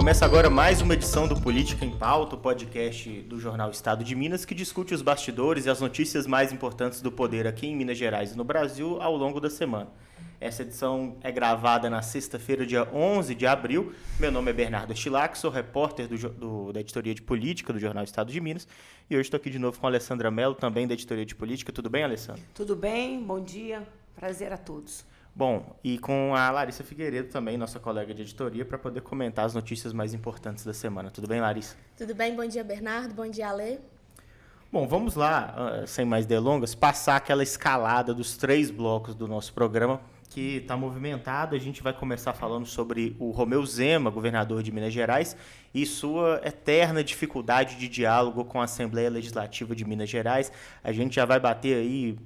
Começa agora mais uma edição do Política em Pauta, o podcast do jornal Estado de Minas, que discute os bastidores e as notícias mais importantes do poder aqui em Minas Gerais e no Brasil ao longo da semana. Essa edição é gravada na sexta-feira, dia 11 de abril. Meu nome é Bernardo Estilac, sou repórter da editoria de política do jornal Estado de Minas. E hoje estou aqui de novo com a Alessandra Mello, também da editoria de política. Tudo bem, Alessandra? Tudo bem, bom dia, prazer a todos. Bom, e com a Larissa Figueiredo também, nossa colega de editoria, para poder comentar as notícias mais importantes da semana. Tudo bem, Larissa? Tudo bem, bom dia, Bernardo, bom dia, Ale. Bom, vamos lá, sem mais delongas, passar aquela escalada dos 3 blocos do nosso programa, que está movimentado. A gente vai começar falando sobre o Romeu Zema, governador de Minas Gerais, e sua eterna dificuldade de diálogo com a Assembleia Legislativa de Minas Gerais. A gente já vai bater aí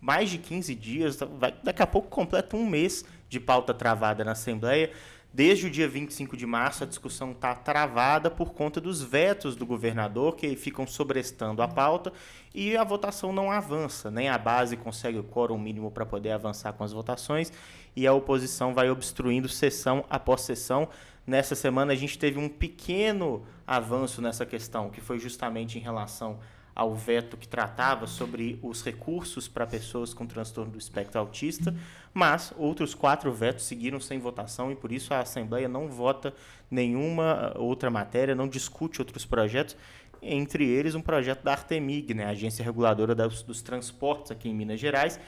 mais de 15 dias, daqui a pouco completa um mês de pauta travada na Assembleia. Desde o dia 25 de março, a discussão está travada por conta dos vetos do governador, que ficam sobrestando a pauta, e a votação não avança. Nem a base consegue o quórum mínimo para poder avançar com as votações, e a oposição vai obstruindo sessão após sessão. Nessa semana, a gente teve um pequeno avanço nessa questão, que foi justamente em relação ao veto que tratava sobre os recursos para pessoas com transtorno do espectro autista, mas outros 4 vetos seguiram sem votação e por isso a Assembleia não vota nenhuma outra matéria, não discute outros projetos, entre eles um projeto da Artemig, né, a Agência Reguladora dos Transportes aqui em Minas Gerais.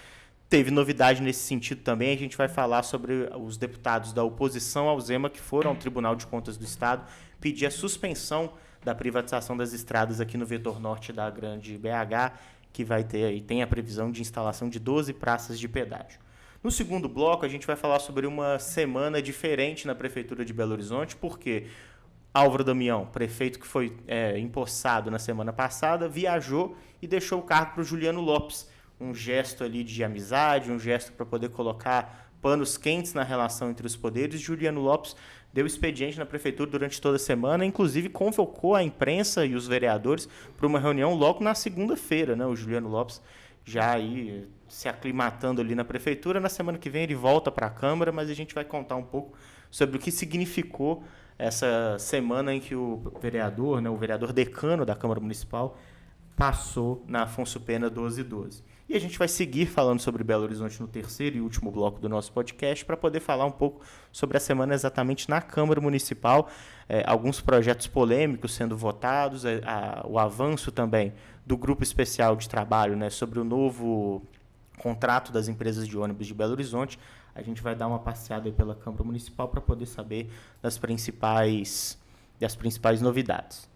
Teve novidade nesse sentido também. A gente vai falar sobre os deputados da oposição ao Zema que foram ao Tribunal de Contas do Estado pedir a suspensão da privatização das estradas aqui no vetor norte da Grande BH, que vai ter aí, tem a previsão de instalação de 12 praças de pedágio. No segundo bloco, a gente vai falar sobre uma semana diferente na Prefeitura de Belo Horizonte, porque Álvaro Damião, prefeito que foi empossado na semana passada, viajou e deixou o cargo para o Juliano Lopes. Um gesto ali de amizade, um gesto para poder colocar panos quentes na relação entre os poderes. Juliano Lopes deu expediente na prefeitura durante toda a semana, inclusive convocou a imprensa e os vereadores para uma reunião logo na segunda-feira, né? O Juliano Lopes já aí se aclimatando ali na prefeitura. Na semana que vem ele volta para a Câmara, mas a gente vai contar um pouco sobre o que significou essa semana em que o vereador, né, o vereador decano da Câmara Municipal, passou na Afonso Pena 1212. E a gente vai seguir falando sobre Belo Horizonte no terceiro e último bloco do nosso podcast para poder falar um pouco sobre a semana exatamente na Câmara Municipal, alguns projetos polêmicos sendo votados, o avanço também do grupo especial de trabalho, né, sobre o novo contrato das empresas de ônibus de Belo Horizonte. A gente vai dar uma passeada aí pela Câmara Municipal para poder saber das principais novidades.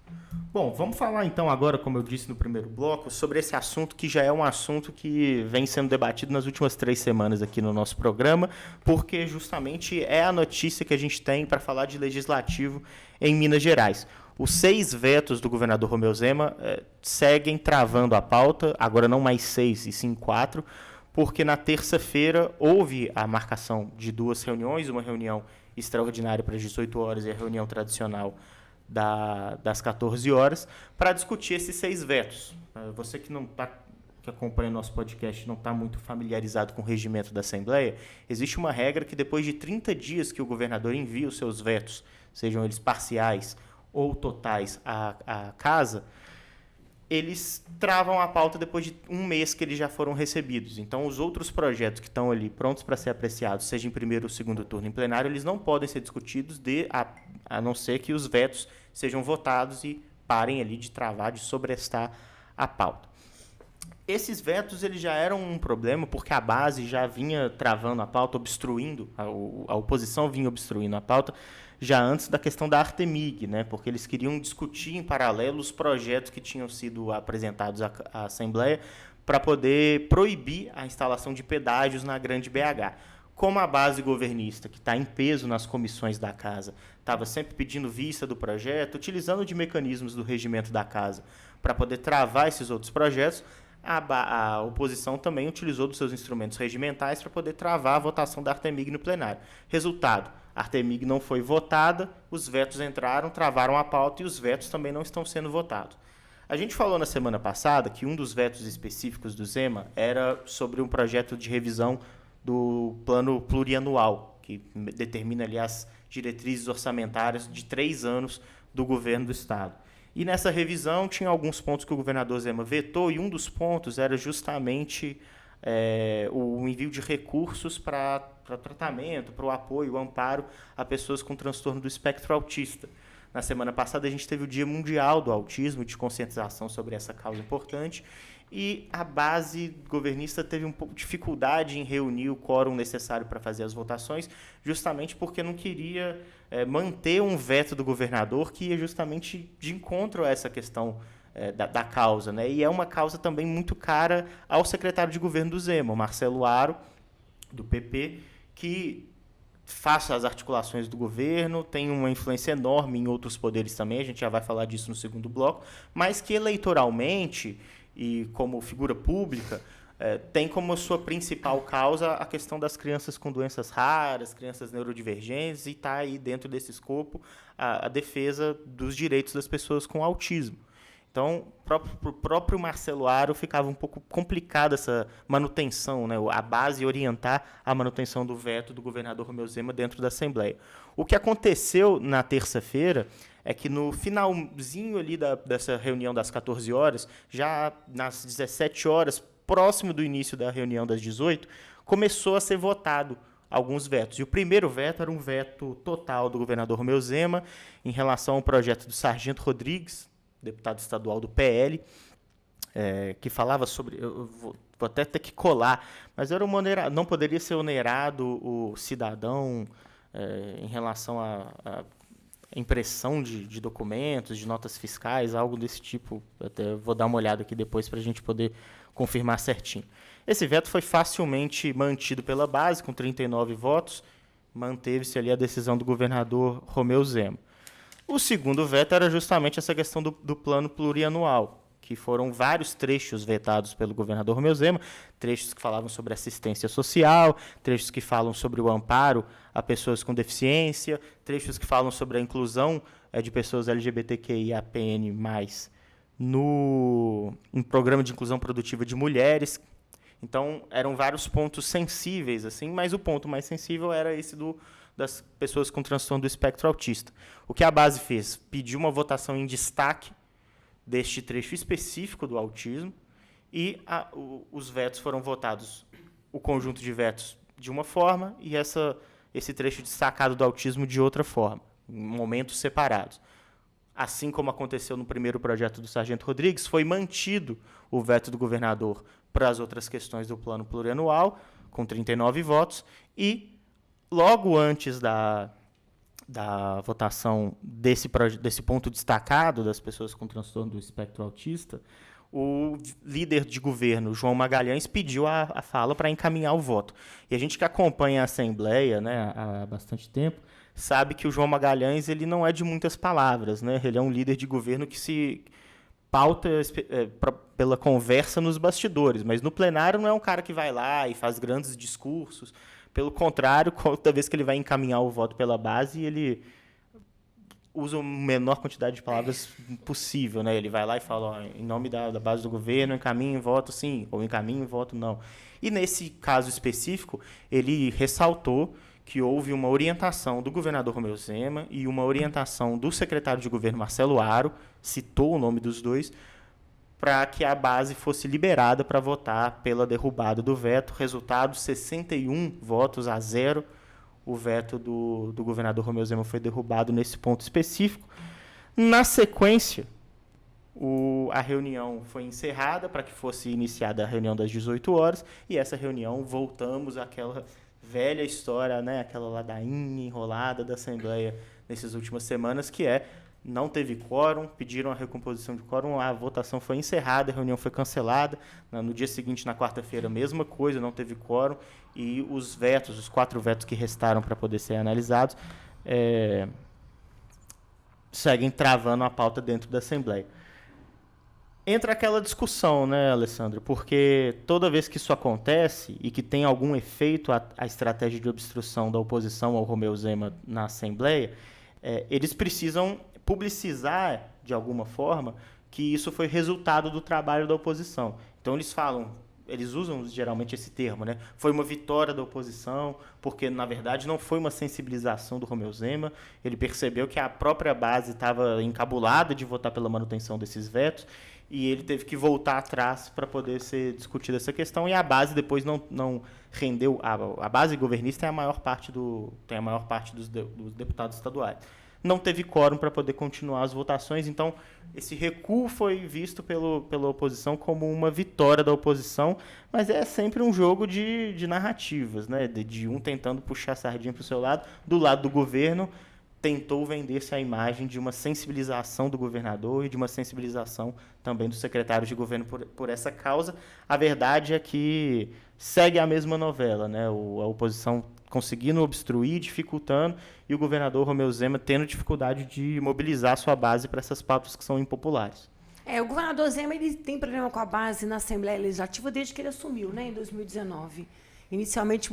Bom, vamos falar então agora, como eu disse no primeiro bloco, sobre esse assunto que já é um assunto que vem sendo debatido nas últimas 3 semanas aqui no nosso programa, porque justamente é a notícia que a gente tem para falar de legislativo em Minas Gerais. Os 6 vetos do governador Romeu Zema seguem travando a pauta, agora não mais 6 e sim 4, porque na terça-feira houve a marcação de 2 reuniões, uma reunião extraordinária para as 18 horas e a reunião tradicional das 14 horas, para discutir esses 6 vetos. Você que que acompanha o nosso podcast não está muito familiarizado com o regimento da Assembleia, existe uma regra que depois de 30 dias que o governador envia os seus vetos, sejam eles parciais ou totais à casa, eles travam a pauta depois de um mês que eles já foram recebidos. Então, os outros projetos que estão ali prontos para ser apreciados, seja em primeiro ou segundo turno em plenário, eles não podem ser discutidos a não ser que os vetos sejam votados e parem ali de travar, de sobrestar a pauta. Esses vetos eles já eram um problema porque a base já vinha travando a pauta, obstruindo, a oposição vinha obstruindo a pauta, já antes da questão da Artemig, né? Porque eles queriam discutir em paralelo os projetos que tinham sido apresentados à Assembleia para poder proibir a instalação de pedágios na Grande BH. Como a base governista, que está em peso nas comissões da Casa, estava sempre pedindo vista do projeto, utilizando de mecanismos do regimento da Casa para poder travar esses outros projetos, a oposição também utilizou dos seus instrumentos regimentais para poder travar a votação da Artemig no plenário. Resultado, a Artemig não foi votada, os vetos entraram, travaram a pauta e os vetos também não estão sendo votados. A gente falou na semana passada que um dos vetos específicos do Zema era sobre um projeto de revisão do plano plurianual, que determina ali as diretrizes orçamentárias de 3 anos do governo do Estado. E nessa revisão tinha alguns pontos que o governador Zema vetou, e um dos pontos era justamente o envio de recursos para tratamento, para o apoio, o amparo a pessoas com transtorno do espectro autista. Na semana passada, a gente teve o Dia Mundial do Autismo, de conscientização sobre essa causa importante, e a base governista teve um pouco de dificuldade em reunir o quórum necessário para fazer as votações, justamente porque não queria manter um veto do governador que ia justamente de encontro a essa questão da causa, né? E é uma causa também muito cara ao secretário de governo do Zema, Marcelo Aro, do PP, que faz as articulações do governo, tem uma influência enorme em outros poderes também, a gente já vai falar disso no segundo bloco, mas que eleitoralmente e como figura pública tem como sua principal causa a questão das crianças com doenças raras, crianças neurodivergentes, e está aí dentro desse escopo a defesa dos direitos das pessoas com autismo. Então, para o próprio Marcelo Aro ficava um pouco complicada essa manutenção, né? A base orientar a manutenção do veto do governador Romeu Zema dentro da Assembleia. O que aconteceu na terça-feira é que no finalzinho ali dessa reunião das 14 horas, já nas 17 horas, próximo do início da reunião das 18, começou a ser votado alguns vetos. E o primeiro veto era um veto total do governador Romeu Zema em relação ao projeto do Sargento Rodrigues, deputado estadual do PL, que falava sobre... Eu vou até ter que colar, mas era não poderia ser onerado o cidadão em relação à impressão de documentos, de notas fiscais, algo desse tipo. Até vou dar uma olhada aqui depois para a gente poder confirmar certinho. Esse veto foi facilmente mantido pela base, com 39 votos. Manteve-se ali a decisão do governador Romeu Zema. O segundo veto era justamente essa questão do plano plurianual, que foram vários trechos vetados pelo governador Romeu Zema, trechos que falavam sobre assistência social, trechos que falam sobre o amparo a pessoas com deficiência, trechos que falam sobre a inclusão de pessoas LGBTQIAPN+, em programa de inclusão produtiva de mulheres. Então, eram vários pontos sensíveis, assim, mas o ponto mais sensível era esse das pessoas com transtorno do espectro autista. O que a base fez? Pediu uma votação em destaque deste trecho específico do autismo, e os vetos foram votados, o conjunto de vetos de uma forma e esse trecho destacado do autismo de outra forma, em momentos separados. Assim como aconteceu no primeiro projeto do Sargento Rodrigues, foi mantido o veto do governador para as outras questões do plano plurianual, com 39 votos, e logo antes da votação desse ponto destacado das pessoas com transtorno do espectro autista, o líder de governo, João Magalhães, pediu a fala para encaminhar o voto. E a gente que acompanha a Assembleia, né, há bastante tempo, sabe que o João Magalhães ele não é de muitas palavras, né? Ele é um líder de governo que se pauta pela conversa nos bastidores, mas no plenário não é um cara que vai lá e faz grandes discursos. Pelo contrário, toda vez que ele vai encaminhar o voto pela base, ele usa a menor quantidade de palavras possível, né? Ele vai lá e fala, ó, em nome da base do governo, encaminho e voto sim, ou encaminho e voto não. E nesse caso específico, ele ressaltou que houve uma orientação do governador Romeu Zema e uma orientação do secretário de governo Marcelo Aro, citou o nome dos dois, para que a base fosse liberada para votar pela derrubada do veto. Resultado, 61 votos a 0. O veto do governador Romeu Zema foi derrubado nesse ponto específico. Na sequência, a reunião foi encerrada para que fosse iniciada a reunião das 18 horas, e essa reunião voltamos àquela velha história, né, aquela ladainha enrolada da Assembleia nessas últimas semanas, que não teve quórum, pediram a recomposição de quórum, a votação foi encerrada, a reunião foi cancelada. No dia seguinte, na quarta-feira, mesma coisa, não teve quórum, e os 4 vetos que restaram para poder ser analisados, seguem travando a pauta dentro da Assembleia. Entra aquela discussão, né, Alessandro? Porque toda vez que isso acontece e que tem algum efeito a estratégia de obstrução da oposição ao Romeu Zema na Assembleia, eles precisam publicizar, de alguma forma, que isso foi resultado do trabalho da oposição. Então, eles falam, eles usam geralmente esse termo, né? Foi uma vitória da oposição, porque, na verdade, não foi uma sensibilização do Romeu Zema. Ele percebeu que a própria base estava encabulada de votar pela manutenção desses vetos, e ele teve que voltar atrás para poder ser discutida essa questão, e a base depois não rendeu. A base governista tem a maior parte dos deputados estaduais. Não teve quórum para poder continuar as votações, então esse recuo foi visto pela oposição como uma vitória da oposição, mas é sempre um jogo de narrativas, né? De um tentando puxar a sardinha para o seu lado, do lado do governo, tentou vender-se a imagem de uma sensibilização do governador e de uma sensibilização também dos secretários de governo por essa causa. A verdade é que segue a mesma novela, né? A oposição conseguindo obstruir, dificultando, e o governador Romeu Zema tendo dificuldade de mobilizar a sua base para essas pautas que são impopulares. O governador Zema ele tem problema com a base na Assembleia Legislativa desde que ele assumiu, né, em 2019. Inicialmente,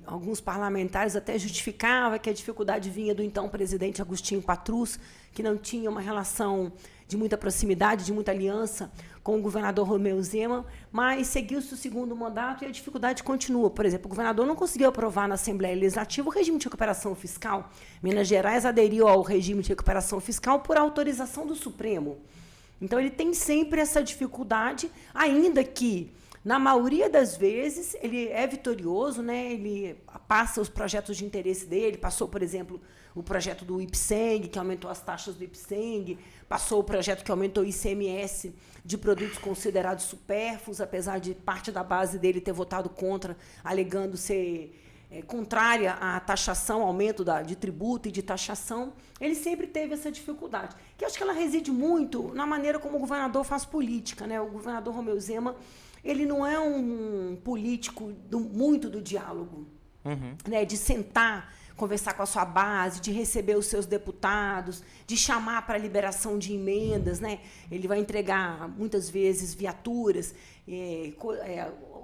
alguns parlamentares até justificavam que a dificuldade vinha do então presidente Agostinho Patrus, que não tinha uma relação de muita proximidade, de muita aliança com o governador Romeu Zema, mas seguiu-se o segundo mandato e a dificuldade continua. Por exemplo, o governador não conseguiu aprovar na Assembleia Legislativa o regime de recuperação fiscal. Minas Gerais aderiu ao regime de recuperação fiscal por autorização do Supremo. Então, ele tem sempre essa dificuldade, ainda que, na maioria das vezes, ele é vitorioso, né? Ele passa os projetos de interesse dele, passou, por exemplo, o projeto do IPSENG, que aumentou as taxas do IPSENG, passou o projeto que aumentou o ICMS de produtos considerados supérfluos, apesar de parte da base dele ter votado contra, alegando ser contrária à taxação, aumento de tributo e de taxação. Ele sempre teve essa dificuldade, que acho que ela reside muito na maneira como o governador faz política, né? O governador Romeu Zema, ele não é um político muito do diálogo, né? De sentar, conversar com a sua base, de receber os seus deputados, de chamar para a liberação de emendas, né? Ele vai entregar, muitas vezes, viaturas,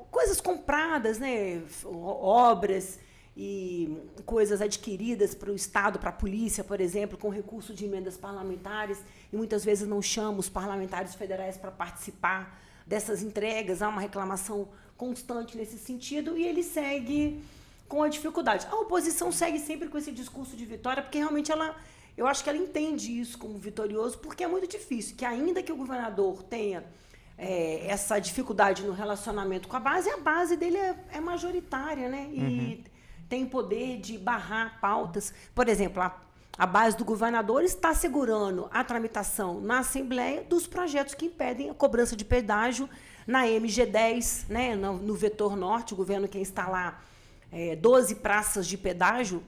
coisas compradas, né? Obras e coisas adquiridas para o Estado, para a polícia, por exemplo, com recurso de emendas parlamentares, e muitas vezes não chama os parlamentares federais para participar dessas entregas. Há uma reclamação constante nesse sentido, e ele segue com a dificuldade. A oposição segue sempre com esse discurso de vitória, porque realmente eu acho que ela entende isso como vitorioso, porque é muito difícil, que ainda que o governador tenha essa dificuldade no relacionamento com a base dele é majoritária, né? E tem poder de barrar pautas. Por exemplo, a base do governador está segurando a tramitação na Assembleia dos projetos que impedem a cobrança de pedágio na MG10, né? No vetor norte. O governo quer instalar 12 praças de pedágio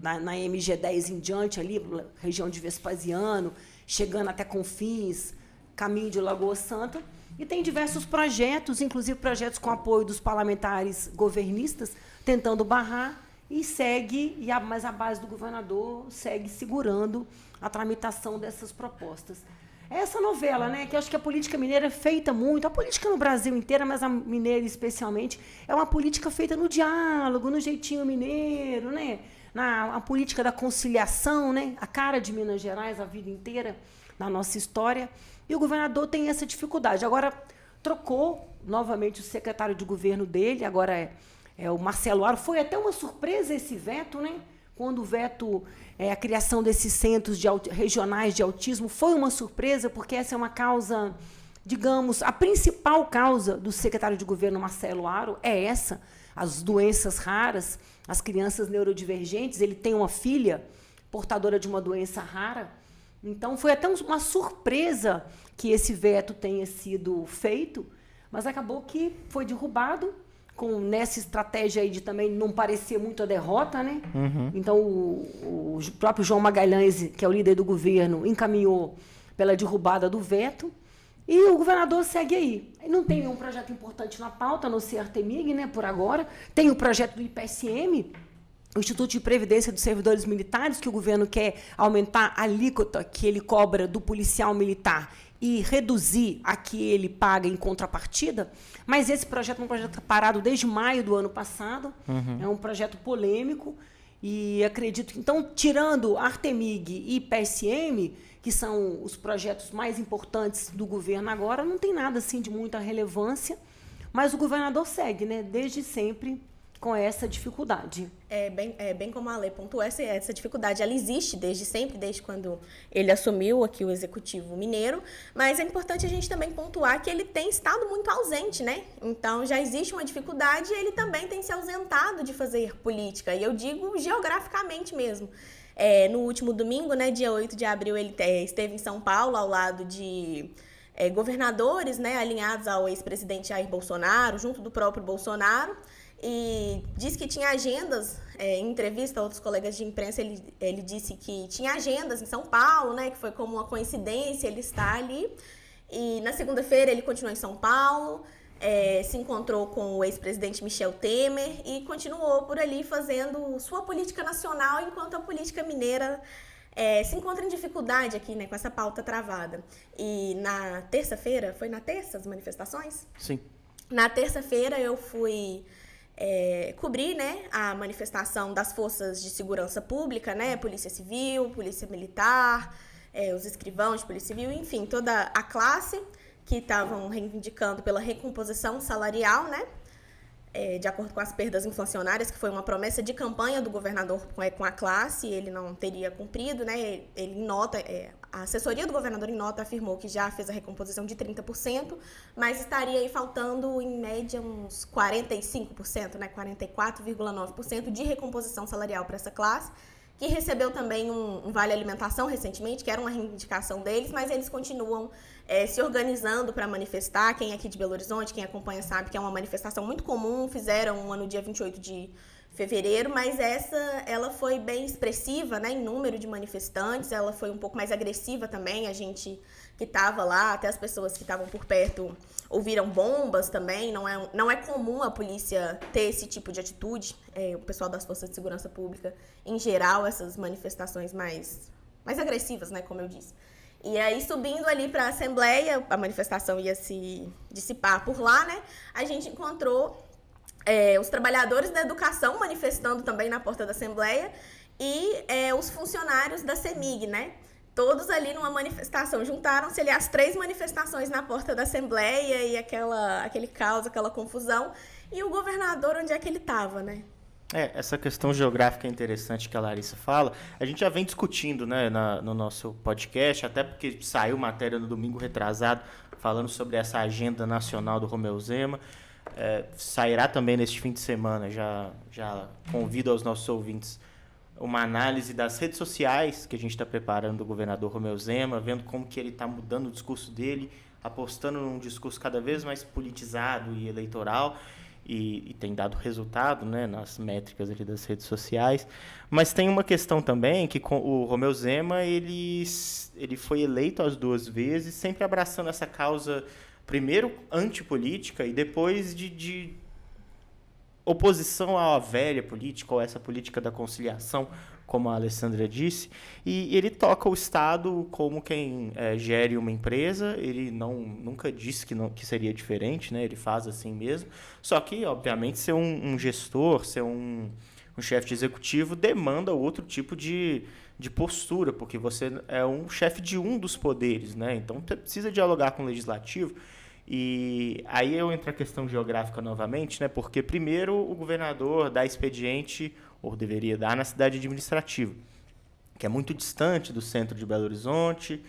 na MG10 em diante, ali, região de Vespasiano, chegando até Confins, caminho de Lagoa Santa. E tem diversos projetos, inclusive projetos com apoio dos parlamentares governistas, tentando barrar, mas a base do governador segue segurando a tramitação dessas propostas. Essa novela, né, que eu acho que a política mineira é feita muito, a política no Brasil inteiro, mas a mineira especialmente, é uma política feita no diálogo, no jeitinho mineiro, né, a política da conciliação, né, a cara de Minas Gerais a vida inteira na nossa história. E o governador tem essa dificuldade. Agora, trocou novamente o secretário de governo dele, agora é o Marcelo Aro. Foi até uma surpresa esse veto, né? Quando o veto, a criação desses centros regionais de autismo, foi uma surpresa, porque essa é uma causa, digamos, a principal causa do secretário de governo Marcelo Aro é essa, as doenças raras, as crianças neurodivergentes. Ele tem uma filha portadora de uma doença rara. Então, foi até uma surpresa que esse veto tenha sido feito, mas acabou que foi derrubado, nessa estratégia aí de também não parecer muito a derrota, né? Então, o próprio João Magalhães, que é o líder do governo, encaminhou pela derrubada do veto, e o governador segue aí. Não tem nenhum projeto importante na pauta, a não ser a Artemig, né, por agora. Tem o projeto do IPSM, o Instituto de Previdência dos Servidores Militares, que o governo quer aumentar a alíquota que ele cobra do policial militar e reduzir a que ele paga em contrapartida. Mas esse projeto é um projeto parado desde maio do ano passado. É um projeto polêmico. E acredito que, então, tirando Artemig e PSM, que são os projetos mais importantes do governo agora, não tem nada assim de muita relevância. Mas o governador segue, né, desde sempre com essa dificuldade. Bem como a lei pontuou, essa dificuldade ela existe desde sempre, desde quando ele assumiu aqui o Executivo Mineiro, mas é importante a gente também pontuar que ele tem estado muito ausente, né? Então já existe uma dificuldade e ele também tem se ausentado de fazer política, e eu digo geograficamente mesmo. No último domingo, né, dia 8 de abril, ele esteve em São Paulo ao lado de governadores, né, alinhados ao ex-presidente Jair Bolsonaro, junto do próprio Bolsonaro, e disse que tinha agendas, em entrevista a outros colegas de imprensa, ele disse que tinha agendas em São Paulo, né, que foi como uma coincidência ele estar ali. E na segunda-feira ele continuou em São Paulo, se encontrou com o ex-presidente Michel Temer e continuou por ali fazendo sua política nacional, enquanto a política mineira se encontra em dificuldade aqui, né, com essa pauta travada. E na terça-feira, foi na terça as manifestações? Sim. Na terça-feira eu fui cobrir, né, a manifestação das forças de segurança pública, né, Polícia Civil, Polícia Militar, os escrivãos de Polícia Civil, enfim, toda a classe que estavam reivindicando pela recomposição salarial, né, de acordo com as perdas inflacionárias, que foi uma promessa de campanha do governador com a classe, ele não teria cumprido, né, ele em nota, a assessoria do governador em nota afirmou que já fez a recomposição de 30%, mas estaria aí faltando, em média, uns 45%, né, 44,9% de recomposição salarial para essa classe, que recebeu também um vale alimentação recentemente, que era uma reivindicação deles, mas eles continuam se organizando para manifestar. Quem é aqui de Belo Horizonte, quem acompanha sabe que é uma manifestação muito comum, fizeram uma no dia 28 de fevereiro, mas ela foi bem expressiva, né, em número de manifestantes, ela foi um pouco mais agressiva também, a gente que estava lá, até as pessoas que estavam por perto ouviram bombas também, não é comum a polícia ter esse tipo de atitude, o pessoal das forças de segurança pública, em geral, essas manifestações mais agressivas, né, como eu disse. E aí, subindo ali para a Assembleia, a manifestação ia se dissipar por lá, né, a gente encontrou os trabalhadores da educação manifestando também na porta da Assembleia e os funcionários da CEMIG, né? Todos ali numa manifestação. Juntaram-se ali as 3 manifestações na porta da Assembleia e aquele caos, aquela confusão. E o governador, onde é que ele estava, né? Essa questão geográfica é interessante que a Larissa fala. A gente já vem discutindo, né, no nosso podcast, até porque saiu matéria no domingo retrasado falando sobre essa agenda nacional do Romeu Zema. Sairá também neste fim de semana, já convido aos nossos ouvintes uma análise das redes sociais que a gente está preparando do governador Romeu Zema, vendo como que ele está mudando o discurso dele, apostando num discurso cada vez mais politizado e eleitoral, e tem dado resultado, né, nas métricas ali das redes sociais. Mas tem uma questão também, que o Romeu Zema ele foi eleito as 2 vezes, sempre abraçando essa causa, primeiro antipolítica e depois de oposição à velha política, ou essa política da conciliação, como a Alessandra disse, e ele toca o Estado como quem gere uma empresa. Ele nunca disse que seria diferente, né? Ele faz assim mesmo, só que, obviamente, ser um gestor, ser um chefe de executivo demanda outro tipo de postura, porque você é um chefe de um dos poderes, né? Então você precisa dialogar com o legislativo. E aí entra a questão geográfica novamente, né? Porque primeiro o governador dá expediente, ou deveria dar, na cidade administrativa, que é muito distante do centro de Belo Horizonte.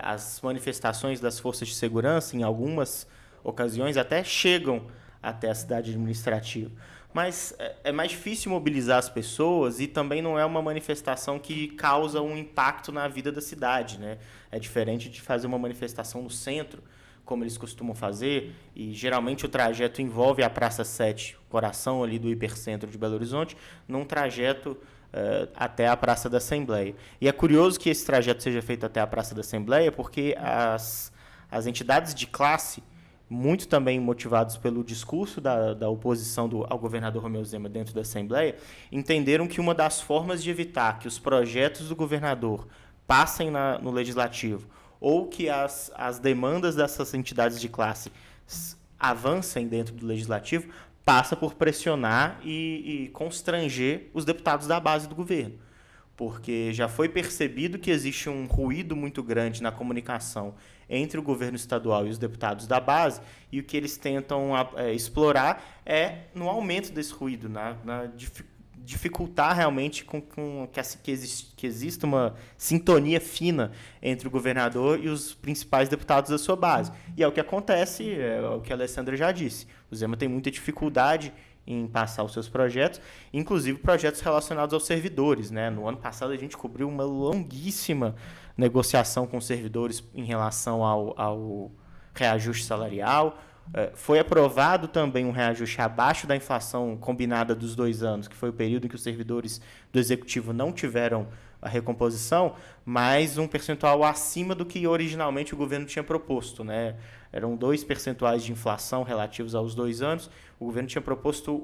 As manifestações das forças de segurança, em algumas ocasiões, até chegam até a cidade administrativa. Mas é mais difícil mobilizar as pessoas e também não é uma manifestação que causa um impacto na vida da cidade, né? É diferente de fazer uma manifestação no centro, como eles costumam fazer, e geralmente o trajeto envolve a Praça 7, coração ali do hipercentro de Belo Horizonte, num trajeto até a Praça da Assembleia. E é curioso que esse trajeto seja feito até a Praça da Assembleia, porque as entidades de classe, muito também motivados pelo discurso da oposição ao governador Romeu Zema dentro da Assembleia, entenderam que uma das formas de evitar que os projetos do governador passem no Legislativo, ou que as demandas dessas entidades de classe avancem dentro do Legislativo, passa por pressionar e constranger os deputados da base do governo. porque já foi percebido que existe um ruído muito grande na comunicação entre o governo estadual e os deputados da base, e o que eles tentam explorar é no aumento desse ruído, na dificultar realmente que exista uma sintonia fina entre o governador e os principais deputados da sua base. E é o que acontece, é o que a Alessandra já disse. O Zema tem muita dificuldade em passar os seus projetos, inclusive projetos relacionados aos servidores, né? No ano passado a gente cobriu uma longuíssima negociação com os servidores em relação ao reajuste salarial. Foi aprovado também um reajuste abaixo da inflação combinada dos 2 anos, que foi o período em que os servidores do Executivo não tiveram a recomposição, mas um percentual acima do que originalmente o governo tinha proposto, né? Eram 2 percentuais de inflação relativos aos 2 anos. O governo tinha proposto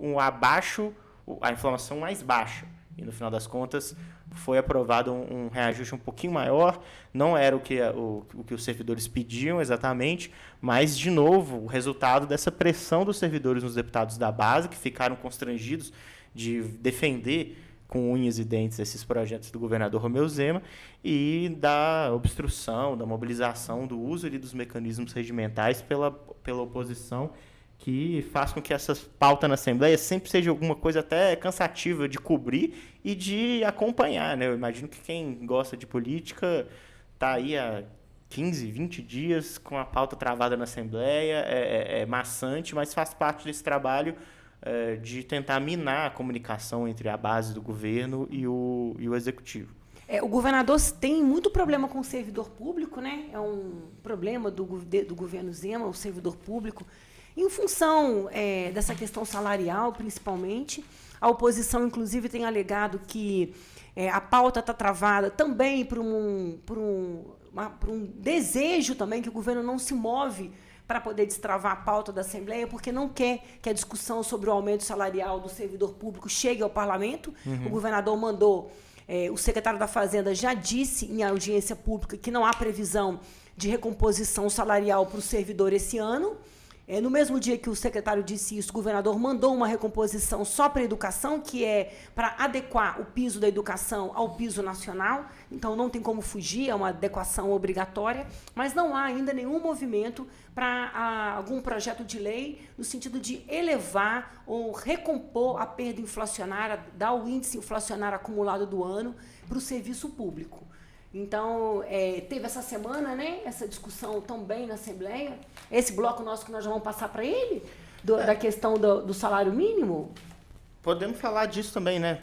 a inflação mais baixa. E, no final das contas, foi aprovado um reajuste um pouquinho maior. Não era o que os servidores pediam exatamente, mas, de novo, o resultado dessa pressão dos servidores nos deputados da base, que ficaram constrangidos de defender com unhas e dentes esses projetos do governador Romeu Zema, e da obstrução, da mobilização, do uso ali dos mecanismos regimentais pela oposição, que faz com que essa pauta na Assembleia sempre seja alguma coisa até cansativa de cobrir e de acompanhar, né? Eu imagino que quem gosta de política está aí há 15, 20 dias com a pauta travada na Assembleia, é maçante, mas faz parte desse trabalho de tentar minar a comunicação entre a base do governo e o Executivo. O governador tem muito problema com o servidor público, né? É um problema do governo Zema, o servidor público. Em função dessa questão salarial, principalmente, a oposição, inclusive, tem alegado que a pauta está travada também por um desejo também que o governo não se move para poder destravar a pauta da Assembleia, porque não quer que a discussão sobre o aumento salarial do servidor público chegue ao parlamento. O governador mandou, o secretário da Fazenda já disse em audiência pública que não há previsão de recomposição salarial para o servidor esse ano. No mesmo dia que o secretário disse isso, o governador mandou uma recomposição só para a educação, que é para adequar o piso da educação ao piso nacional. Então, não tem como fugir, é uma adequação obrigatória, mas não há ainda nenhum movimento para algum projeto de lei no sentido de elevar ou recompor a perda inflacionária, dar o índice inflacionário acumulado do ano para o serviço público. Então, teve essa semana, né, essa discussão também na Assembleia, esse bloco nosso que nós já vamos passar para ele, da questão do salário mínimo. Podemos falar disso também, né?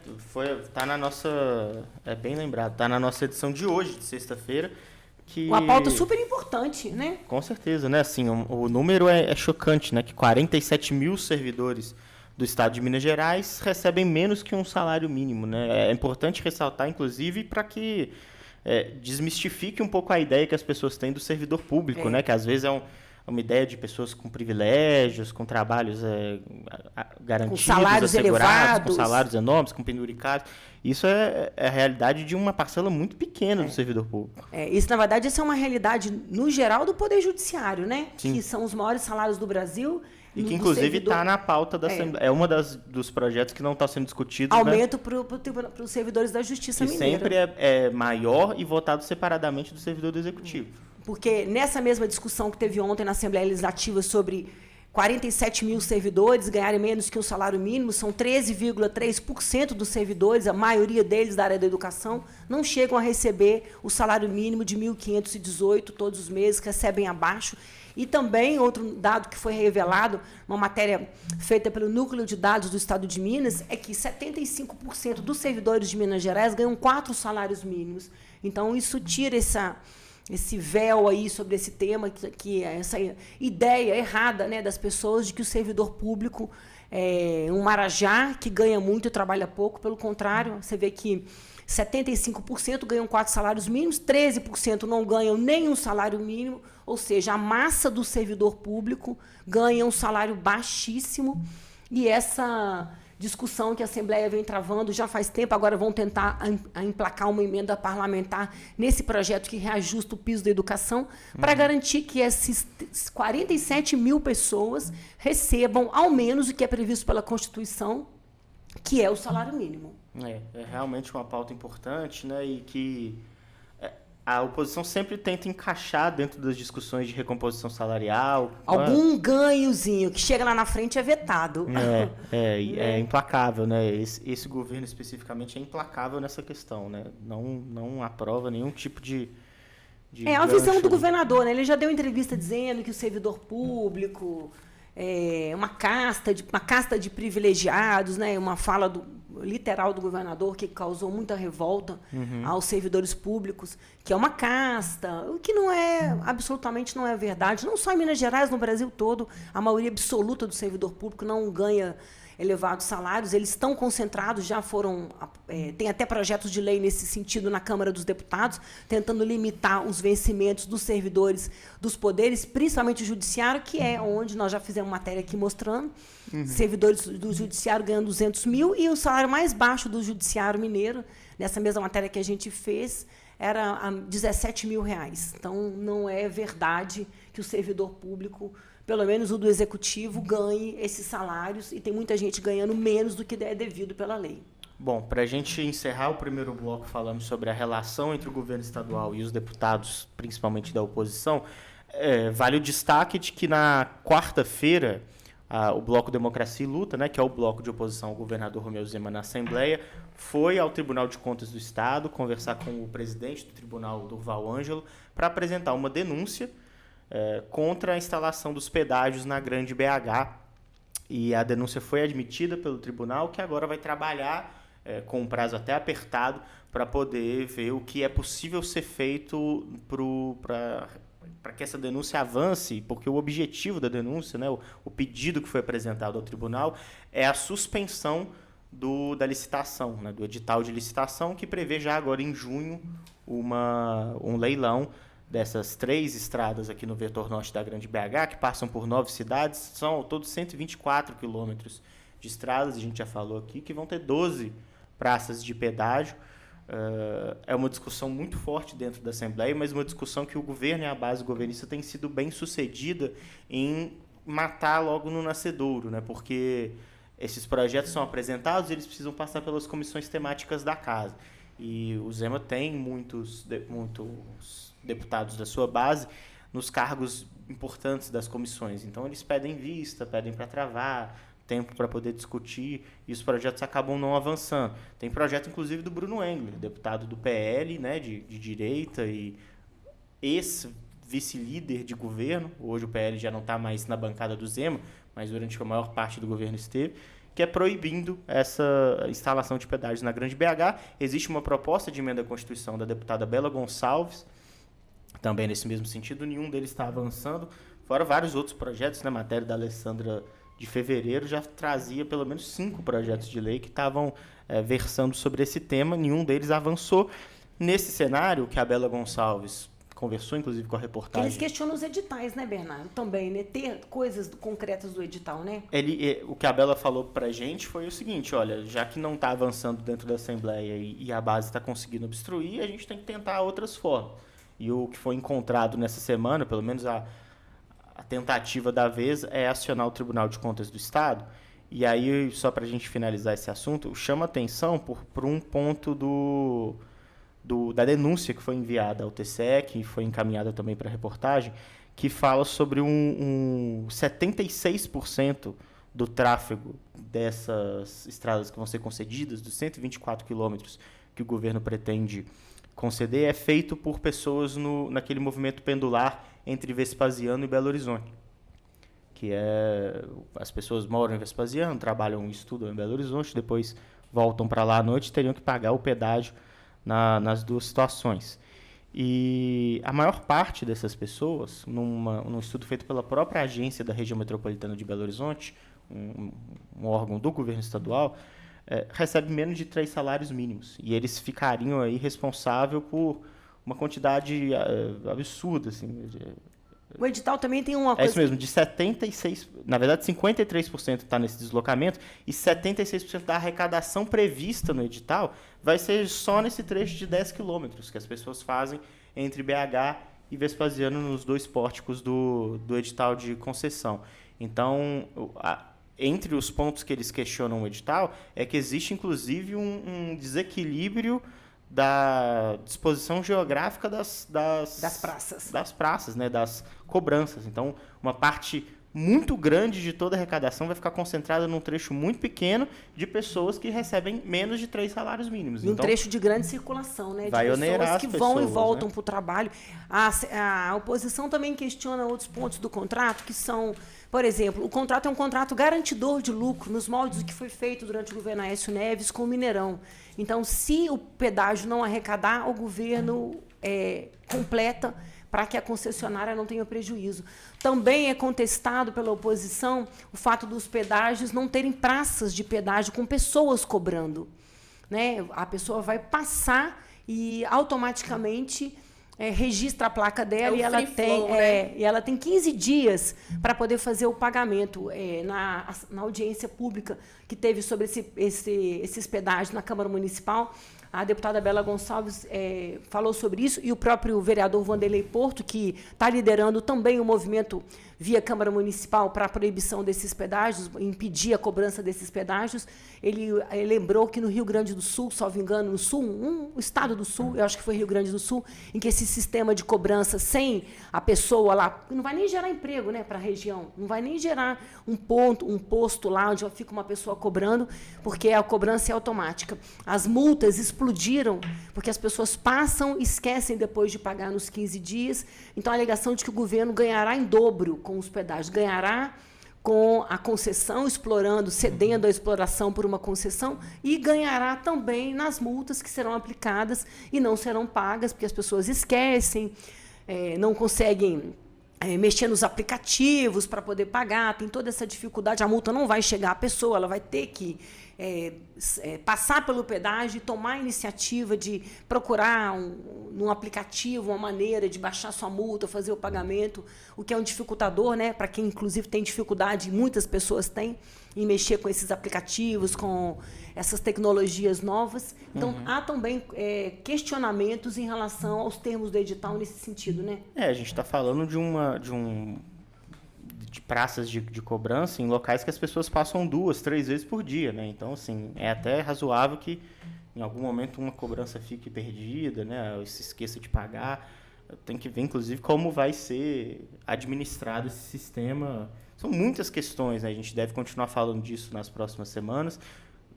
Tá na nossa, bem lembrado, tá na nossa edição de hoje, de sexta-feira. Uma pauta super importante, né? Com certeza, né? Assim, o número é chocante, né? Que 47 mil servidores do Estado de Minas Gerais recebem menos que um salário mínimo, né? É importante ressaltar, inclusive, para que desmistifique um pouco a ideia que as pessoas têm do servidor público, né? Que às vezes é uma ideia de pessoas com privilégios, com trabalhos garantidos, com salários assegurados, elevados, com salários enormes, com penduricados. Isso é a realidade de uma parcela muito pequena do servidor público. Isso, na verdade, isso é uma realidade, no geral, do Poder Judiciário, né? Sim. Que são os maiores salários do Brasil. E que, inclusive, está na pauta da Assembleia. É uma dos projetos que não está sendo discutido. Aumento para os servidores da Justiça Mineira. Que sempre é maior e votado separadamente do servidor do Executivo. Porque nessa mesma discussão que teve ontem na Assembleia Legislativa sobre 47 mil servidores ganharem menos que o salário mínimo, são 13,3% dos servidores, a maioria deles da área da educação, não chegam a receber o salário mínimo de 1.518 todos os meses, recebem abaixo. E também, outro dado que foi revelado, uma matéria feita pelo Núcleo de Dados do Estado de Minas, é que 75% dos servidores de Minas Gerais ganham 4 salários mínimos. Então, isso tira esse véu aí sobre esse tema, que essa ideia errada, né, das pessoas de que o servidor público é um marajá que ganha muito e trabalha pouco. Pelo contrário, você vê que 75% ganham 4 salários mínimos, 13% não ganham nenhum salário mínimo, ou seja, a massa do servidor público ganha um salário baixíssimo. E essa discussão que a Assembleia vem travando já faz tempo, agora vão tentar emplacar uma emenda parlamentar nesse projeto que reajusta o piso da educação, para garantir que esses 47 mil pessoas recebam ao menos o que é previsto pela Constituição, que é o salário mínimo. É realmente uma pauta importante, né? E que a oposição sempre tenta encaixar dentro das discussões de recomposição salarial. Algum ganhozinho que chega lá na frente é vetado. É implacável, né? Esse governo especificamente é implacável nessa questão, né? Não aprova nenhum tipo de É a visão do governador, né? Ele já deu entrevista dizendo que o servidor público é uma casta de privilegiados, né? Uma fala literal do governador que causou muita revolta aos servidores públicos, que é uma casta, o que absolutamente não é verdade. Não só em Minas Gerais, no Brasil todo, a maioria absoluta do servidor público não ganha elevados salários, eles estão concentrados, já foram, tem até projetos de lei nesse sentido na Câmara dos Deputados, tentando limitar os vencimentos dos servidores dos poderes, principalmente o judiciário, que é onde nós já fizemos matéria aqui mostrando, servidores do judiciário ganhando 200 mil, e o salário mais baixo do judiciário mineiro, nessa mesma matéria que a gente fez, era 17 mil reais. Então, não é verdade que o servidor público, pelo menos o do executivo, ganhe esses salários, e tem muita gente ganhando menos do que é devido pela lei. Bom, para a gente encerrar o primeiro bloco falando sobre a relação entre o governo estadual e os deputados, principalmente da oposição, vale o destaque de que na quarta-feira o Bloco Democracia e Luta, né, que é o bloco de oposição ao governador Romeu Zema na Assembleia, foi ao Tribunal de Contas do Estado conversar com o presidente do tribunal, Durval Ângelo, para apresentar uma denúncia contra a instalação dos pedágios na Grande BH. E a denúncia foi admitida pelo tribunal, que agora vai trabalhar com um prazo até apertado para poder ver o que é possível ser feito para que essa denúncia avance, porque o objetivo da denúncia, né, o pedido que foi apresentado ao tribunal, é a suspensão da licitação, né, do edital de licitação, que prevê já agora em junho um leilão dessas 3 estradas aqui no vetor norte da Grande BH, que passam por 9 cidades, são ao todo 124 quilômetros de estradas, a gente já falou aqui, que vão ter 12 praças de pedágio. É uma discussão muito forte dentro da Assembleia, mas uma discussão que o governo e a base governista têm sido bem sucedida em matar logo no nascedouro, né? Porque esses projetos são apresentados e eles precisam passar pelas comissões temáticas da casa. E o Zema tem muitos deputados da sua base nos cargos importantes das comissões. Então, eles pedem vista, pedem para travar, tempo para poder discutir, e os projetos acabam não avançando. Tem projeto, inclusive, do Bruno Engler, deputado do PL, né, de direita e ex-vice-líder de governo. Hoje o PL já não está mais na bancada do Zema, mas durante a maior parte do governo esteve, que é proibindo essa instalação de pedágios na Grande BH. Existe uma proposta de emenda à Constituição da deputada Bela Gonçalves, também nesse mesmo sentido, nenhum deles está avançando, fora vários outros projetos, né? Matéria da Alessandra de fevereiro já trazia pelo menos 5 projetos de lei que estavam versando sobre esse tema, nenhum deles avançou. Nesse cenário, que a Bela Gonçalves conversou, inclusive, com a reportagem... Eles questionam os editais, né, Bernardo? Também, né? Ter coisas concretas do edital, né? O que a Bela falou pra gente foi o seguinte, olha, já que não está avançando dentro da Assembleia e a base está conseguindo obstruir, a gente tem que tentar outras formas. E o que foi encontrado nessa semana, pelo menos a tentativa da vez, é acionar o Tribunal de Contas do Estado. E aí, só para a gente finalizar esse assunto, chama atenção por um ponto da denúncia que foi enviada ao TCE, que foi encaminhada também para a reportagem, que fala sobre 76% do tráfego dessas estradas que vão ser concedidas, dos 124 quilômetros que o governo pretende conceder, é feito por pessoas naquele movimento pendular entre Vespasiano e Belo Horizonte. Que as pessoas moram em Vespasiano, trabalham e estudam em Belo Horizonte, depois voltam para lá à noite e teriam que pagar o pedágio nas duas situações. E a maior parte dessas pessoas, num estudo feito pela própria agência da região metropolitana de Belo Horizonte, um órgão do governo estadual, recebe menos de 3 salários mínimos. E eles ficariam aí responsáveis por uma quantidade absurda. Assim, o edital também tem uma coisa... É isso mesmo, de 76%, na verdade 53% está nesse deslocamento, e 76% da arrecadação prevista no edital vai ser só nesse trecho de 10 quilômetros que as pessoas fazem entre BH e Vespasiano nos 2 pórticos do edital de concessão. Então, entre os pontos que eles questionam o edital, é que existe, inclusive, um desequilíbrio da disposição geográfica das praças. Das praças, né, das cobranças. Então, uma parte muito grande de toda a arrecadação vai ficar concentrada num trecho muito pequeno de pessoas que recebem menos de 3 salários mínimos. E um trecho de grande circulação, né? De vai onerar pessoas que vão e voltam, né, para o trabalho. A oposição também questiona outros pontos do contrato, que são, por exemplo, o contrato é um contrato garantidor de lucro, nos moldes do que foi feito durante o governo Aécio Neves com o Mineirão. Então, se o pedágio não arrecadar, o governo completa para que a concessionária não tenha prejuízo. Também é contestado pela oposição o fato dos pedágios não terem praças de pedágio com pessoas cobrando, né? A pessoa vai passar e automaticamente registra a placa dela e ela tem, né? E ela tem 15 dias para poder fazer o pagamento. Na audiência pública que teve sobre esses pedágios na Câmara Municipal, a deputada Bela Gonçalves falou sobre isso, e o próprio vereador Wanderley Porto, que está liderando também o movimento via Câmara Municipal para a proibição desses pedágios, impedir a cobrança desses pedágios, ele lembrou que no Rio Grande do Sul, salvo engano, no Sul, um estado do Sul, eu acho que foi Rio Grande do Sul, em que esse sistema de cobrança sem a pessoa lá, não vai nem gerar emprego, né, para a região, não vai nem gerar um posto lá onde fica uma pessoa cobrando, porque a cobrança é automática. As multas explodiram, porque as pessoas passam e esquecem depois de pagar nos 15 dias. Então, a alegação de que o governo ganhará em dobro com os pedágios, ganhará com a concessão, cedendo a exploração por uma concessão, e ganhará também nas multas que serão aplicadas e não serão pagas, porque as pessoas esquecem, não conseguem mexer nos aplicativos para poder pagar, tem toda essa dificuldade, a multa não vai chegar à pessoa, ela vai ter que passar pelo pedágio e tomar a iniciativa de procurar num aplicativo uma maneira de baixar sua multa, fazer o pagamento, o que é um dificultador, né, para quem, inclusive, tem dificuldade, muitas pessoas têm, em mexer com esses aplicativos, com essas tecnologias novas. Então, há também questionamentos em relação aos termos do edital nesse sentido, né? A gente está falando de praças de cobrança em locais que as pessoas passam 2, 3 vezes por dia, né? Então, assim, é até razoável que em algum momento uma cobrança fique perdida, né? Ou se esqueça de pagar. Tem que ver, inclusive, como vai ser administrado esse sistema. São muitas questões, né? A gente deve continuar falando disso nas próximas semanas.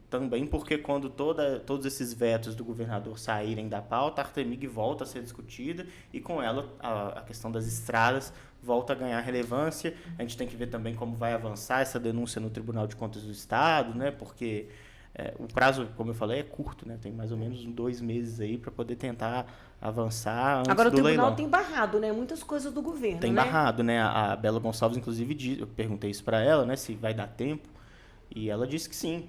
Também porque quando todos esses vetos do governador saírem da pauta, a Artemig volta a ser discutida e com ela a questão das estradas volta a ganhar relevância. A gente tem que ver também como vai avançar essa denúncia no Tribunal de Contas do Estado, né? Porque o prazo, como eu falei, é curto, né? Tem mais ou menos 2 meses aí para poder tentar avançar antes do leilão. Agora o tribunal tem barrado, né? Muitas coisas do governo, tem barrado, né? A Bela Gonçalves, inclusive, eu perguntei isso para ela, né? Se vai dar tempo. E ela disse que sim,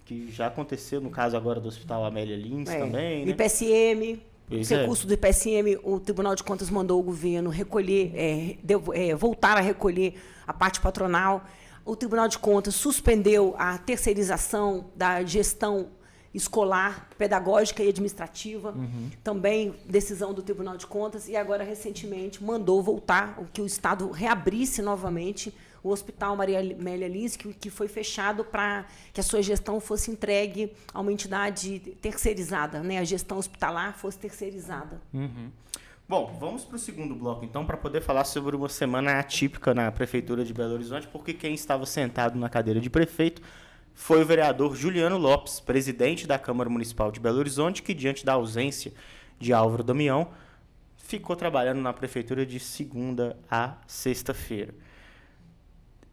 que já aconteceu no caso agora do Hospital Amélia Lins também, né? IPSM, os recursos do IPSM, o Tribunal de Contas mandou o governo recolher, voltar a recolher a parte patronal. O Tribunal de Contas suspendeu a terceirização da gestão escolar, pedagógica e administrativa, também decisão do Tribunal de Contas, e agora, recentemente, mandou voltar, que o Estado reabrisse novamente o Hospital Maria Amélia Lins, que foi fechado para que a sua gestão fosse entregue a uma entidade terceirizada, né? A gestão hospitalar fosse terceirizada. Bom, vamos para o segundo bloco, então, para poder falar sobre uma semana atípica na Prefeitura de Belo Horizonte, porque quem estava sentado na cadeira de prefeito foi o vereador Juliano Lopes, presidente da Câmara Municipal de Belo Horizonte, que, diante da ausência de Álvaro Damião, ficou trabalhando na Prefeitura de segunda a sexta-feira.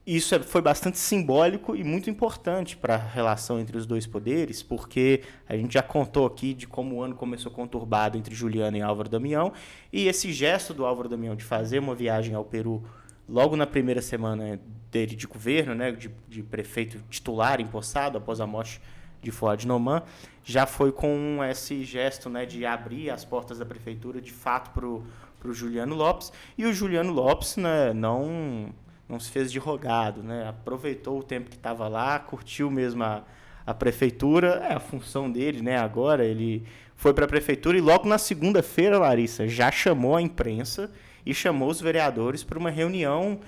Isso foi bastante simbólico e muito importante para a relação entre os dois poderes, porque a gente já contou aqui de como o ano começou conturbado entre Juliano e Álvaro Damião, e esse gesto do Álvaro Damião de fazer uma viagem ao Peru logo na primeira semana dele de governo, né, de prefeito titular empossado após a morte de Fuad Noman, já foi com esse gesto, né, de abrir as portas da prefeitura de fato para o Juliano Lopes, e o Juliano Lopes, né, não se fez de rogado, né? Aproveitou o tempo que estava lá, curtiu mesmo a prefeitura, a função dele, né? Agora ele foi para a prefeitura e logo na segunda-feira, Larissa, já chamou a imprensa e chamou os vereadores para uma reunião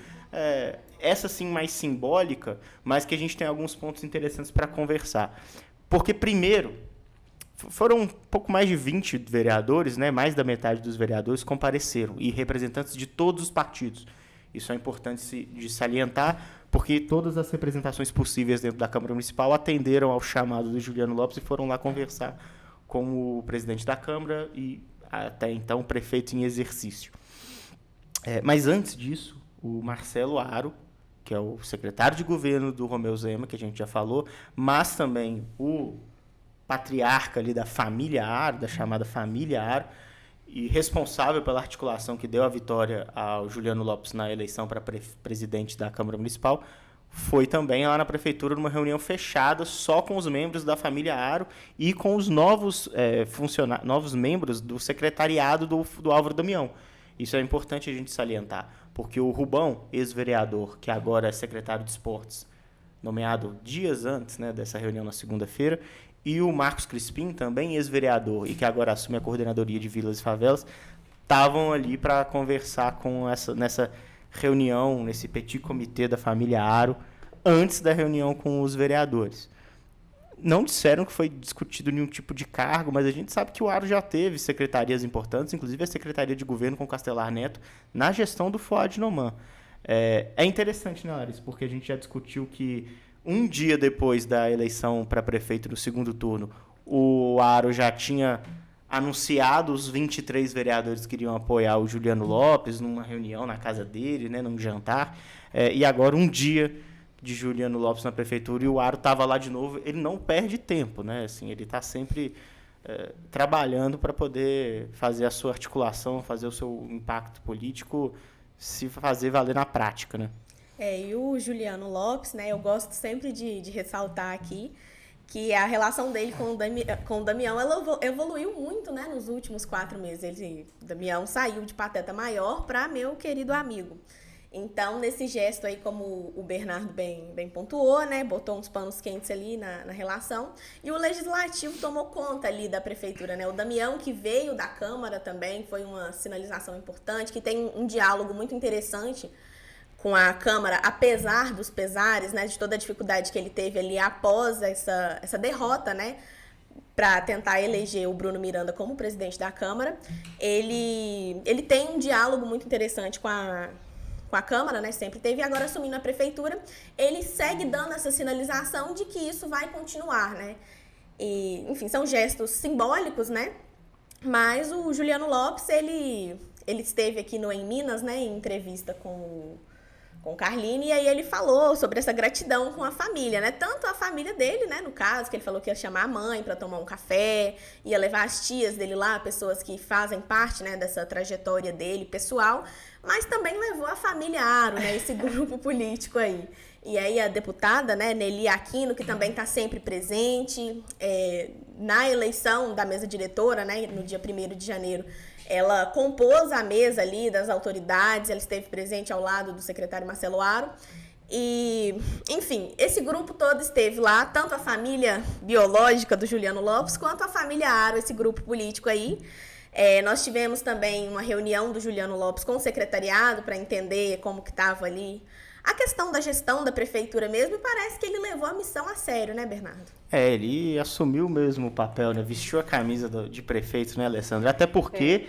essa sim mais simbólica, mas que a gente tem alguns pontos interessantes para conversar. Porque, primeiro, foram um pouco mais de 20 vereadores, né, mais da metade dos vereadores compareceram, e representantes de todos os partidos. Isso é importante de salientar, porque todas as representações possíveis dentro da Câmara Municipal atenderam ao chamado do Juliano Lopes e foram lá conversar com o presidente da Câmara e, até então, o prefeito em exercício. Mas, antes disso, o Marcelo Aro, que é o secretário de governo do Romeu Zema, que a gente já falou, mas também o patriarca ali da família Aro, da chamada família Aro, e responsável pela articulação que deu a vitória ao Juliano Lopes na eleição para presidente da Câmara Municipal, foi também lá na prefeitura numa reunião fechada só com os membros da família Aro e com os novos membros do secretariado do Álvaro Damião. Isso é importante a gente salientar, porque o Rubão, ex-vereador, que agora é secretário de esportes, nomeado dias antes, né, dessa reunião na segunda-feira, e o Marcos Crispim, também ex-vereador, e que agora assume a coordenadoria de vilas e favelas, estavam ali para conversar nessa reunião, nesse petit comitê da família Aro, antes da reunião com os vereadores. Não disseram que foi discutido nenhum tipo de cargo, mas a gente sabe que o Aro já teve secretarias importantes, inclusive a Secretaria de Governo com Castelar Neto, na gestão do Fuad Noman. É interessante, né, Larissa? Porque a gente já discutiu que um dia depois da eleição para prefeito no segundo turno, o Aro já tinha anunciado os 23 vereadores que iriam apoiar o Juliano Lopes numa reunião na casa dele, né, num jantar. E agora, um dia de Juliano Lopes na prefeitura e o Aro estava lá de novo. Ele não perde tempo, né? Assim, ele está sempre trabalhando para poder fazer a sua articulação, fazer o seu impacto político se fazer valer na prática, né? E o Juliano Lopes, né, eu gosto sempre de ressaltar aqui que a relação dele com o Damião ela evoluiu muito, né, nos últimos 4 meses. O Damião saiu de pateta maior para meu querido amigo. Então, nesse gesto aí, como o Bernardo bem pontuou, né, botou uns panos quentes ali na relação, e o Legislativo tomou conta ali da Prefeitura, né, o Damião, que veio da Câmara também, foi uma sinalização importante, que tem um diálogo muito interessante com a Câmara, apesar dos pesares, né, de toda a dificuldade que ele teve ali após essa derrota, né, para tentar eleger o Bruno Miranda como presidente da Câmara. Ele tem um diálogo muito interessante com a Câmara, né, sempre teve, e agora assumindo a Prefeitura, ele segue dando essa sinalização de que isso vai continuar, né. E, enfim, são gestos simbólicos, né, mas o Juliano Lopes, ele esteve aqui Em Minas, né, em entrevista com o Carline, e aí ele falou sobre essa gratidão com a família, né? Tanto a família dele, né? No caso, que ele falou que ia chamar a mãe para tomar um café, ia levar as tias dele lá, pessoas que fazem parte, né, dessa trajetória dele pessoal, mas também levou a família Aro, né? Esse grupo político aí. E aí a deputada, né, Nelly Aquino, que também está sempre presente na eleição da mesa diretora, né, no dia 1º de janeiro, ela compôs a mesa ali das autoridades, ela esteve presente ao lado do secretário Marcelo Aro. E, enfim, esse grupo todo esteve lá, tanto a família biológica do Juliano Lopes, quanto a família Aro, esse grupo político aí. Nós tivemos também uma reunião do Juliano Lopes com o secretariado para entender como que estava ali a questão da gestão da prefeitura mesmo, e parece que ele levou a missão a sério, né, Bernardo? Ele assumiu mesmo o papel, né? Vestiu a camisa de prefeito, né, Alessandra? Até porque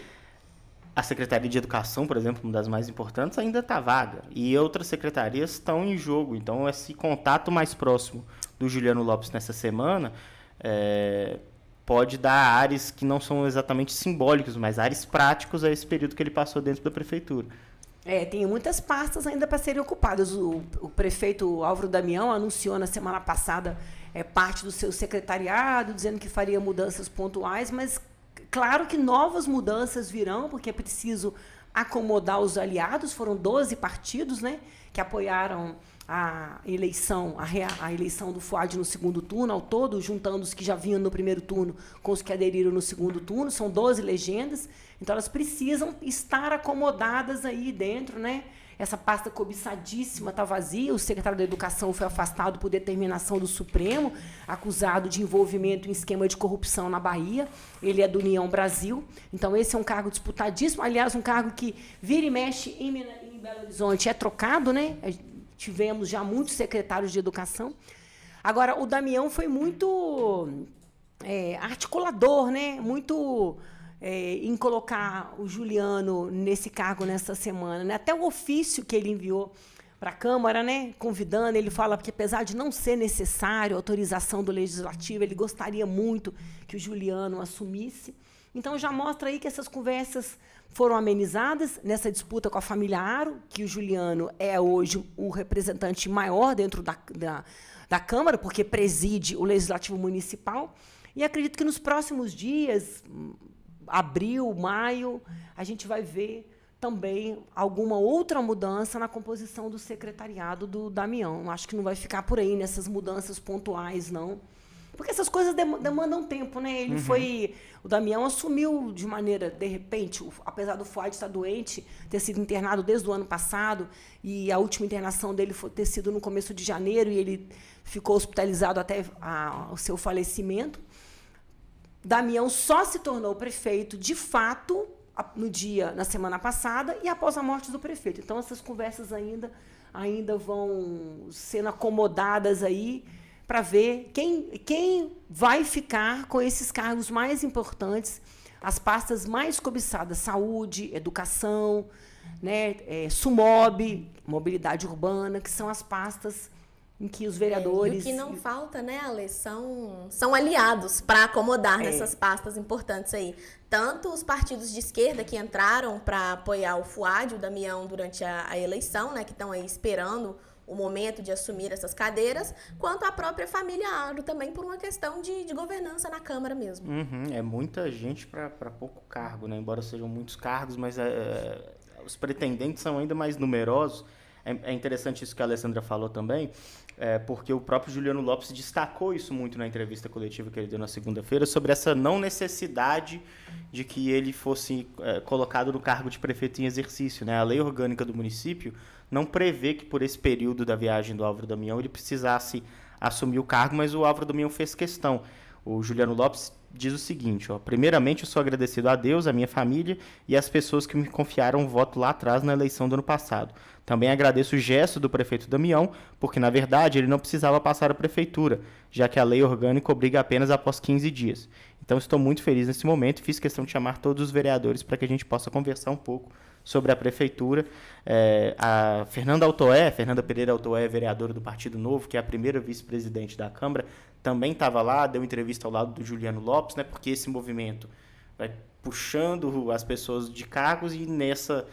a Secretaria de Educação, por exemplo, uma das mais importantes, ainda está vaga. E outras secretarias estão em jogo. Então, esse contato mais próximo do Juliano Lopes nessa semana pode dar ares que não são exatamente simbólicos, mas ares práticos a esse período que ele passou dentro da prefeitura. Tem muitas pastas ainda para serem ocupadas. O prefeito Álvaro Damião anunciou na semana passada parte do seu secretariado, dizendo que faria mudanças pontuais, mas claro que novas mudanças virão, porque é preciso acomodar os aliados. Foram 12 partidos, né, que apoiaram a eleição do Fuad no segundo turno, ao todo, juntando os que já vinham no primeiro turno com os que aderiram no segundo turno. São 12 legendas, então elas precisam estar acomodadas aí dentro, né? Essa pasta cobiçadíssima está vazia. O secretário da Educação foi afastado por determinação do Supremo, acusado de envolvimento em esquema de corrupção na Bahia. Ele é do União Brasil, então esse é um cargo disputadíssimo. Aliás, um cargo que vira e mexe em Belo Horizonte é trocado, né? tivemos já muitos secretários de educação. Agora, o Damião foi muito articulador, né? Muito em colocar o Juliano nesse cargo nessa semana, né? Até o ofício que ele enviou para a Câmara, né, convidando, ele fala que, apesar de não ser necessário a autorização do Legislativo, ele gostaria muito que o Juliano assumisse. Então, já mostra aí que essas conversas foram amenizadas nessa disputa com a família Aro, que o Juliano é hoje o representante maior dentro da Câmara, porque preside o Legislativo Municipal. E acredito que nos próximos dias, abril, maio, a gente vai ver também alguma outra mudança na composição do secretariado do Damião. Acho que não vai ficar por aí nessas mudanças pontuais, não. Porque essas coisas demandam tempo, né? O Damião assumiu de maneira, de repente, apesar do Fuad estar doente, ter sido internado desde o ano passado, e a última internação dele ter sido no começo de janeiro, e ele ficou hospitalizado até o seu falecimento. Damião só se tornou prefeito, de fato, na semana passada e após a morte do prefeito. Então, essas conversas ainda vão sendo acomodadas aí para ver quem vai ficar com esses cargos mais importantes, as pastas mais cobiçadas: saúde, educação, né, SUMOB, mobilidade urbana, que são as pastas em que os vereadores... E o que não falta, né, Ale, são aliados para acomodar nessas pastas importantes aí. Tanto os partidos de esquerda que entraram para apoiar o Fuad, o Damião, durante a eleição, né, que estão aí esperando o momento de assumir essas cadeiras, quanto a própria família Aro também, por uma questão de governança na Câmara mesmo. É muita gente para pouco cargo, né? Embora sejam muitos cargos, mas os pretendentes são ainda mais numerosos. É interessante isso que a Alessandra falou também, porque o próprio Juliano Lopes destacou isso muito na entrevista coletiva que ele deu na segunda-feira, sobre essa não necessidade de que ele fosse colocado no cargo de prefeito em exercício, né? A lei orgânica do município não prevê que, por esse período da viagem do Álvaro Damião, ele precisasse assumir o cargo, mas o Álvaro Damião fez questão. O Juliano Lopes diz o seguinte: primeiramente, eu sou agradecido a Deus, a minha família e às pessoas que me confiaram o voto lá atrás na eleição do ano passado. Também agradeço o gesto do prefeito Damião, porque, na verdade, ele não precisava passar a prefeitura, já que a lei orgânica obriga apenas após 15 dias. Então, estou muito feliz nesse momento e fiz questão de chamar todos os vereadores para que a gente possa conversar um pouco sobre a prefeitura. A Fernanda Pereira Altoé, vereadora do Partido Novo, que é a primeira vice-presidente da Câmara, também estava lá, deu entrevista ao lado do Juliano Lopes, né, porque esse movimento vai puxando as pessoas de cargos, e nessa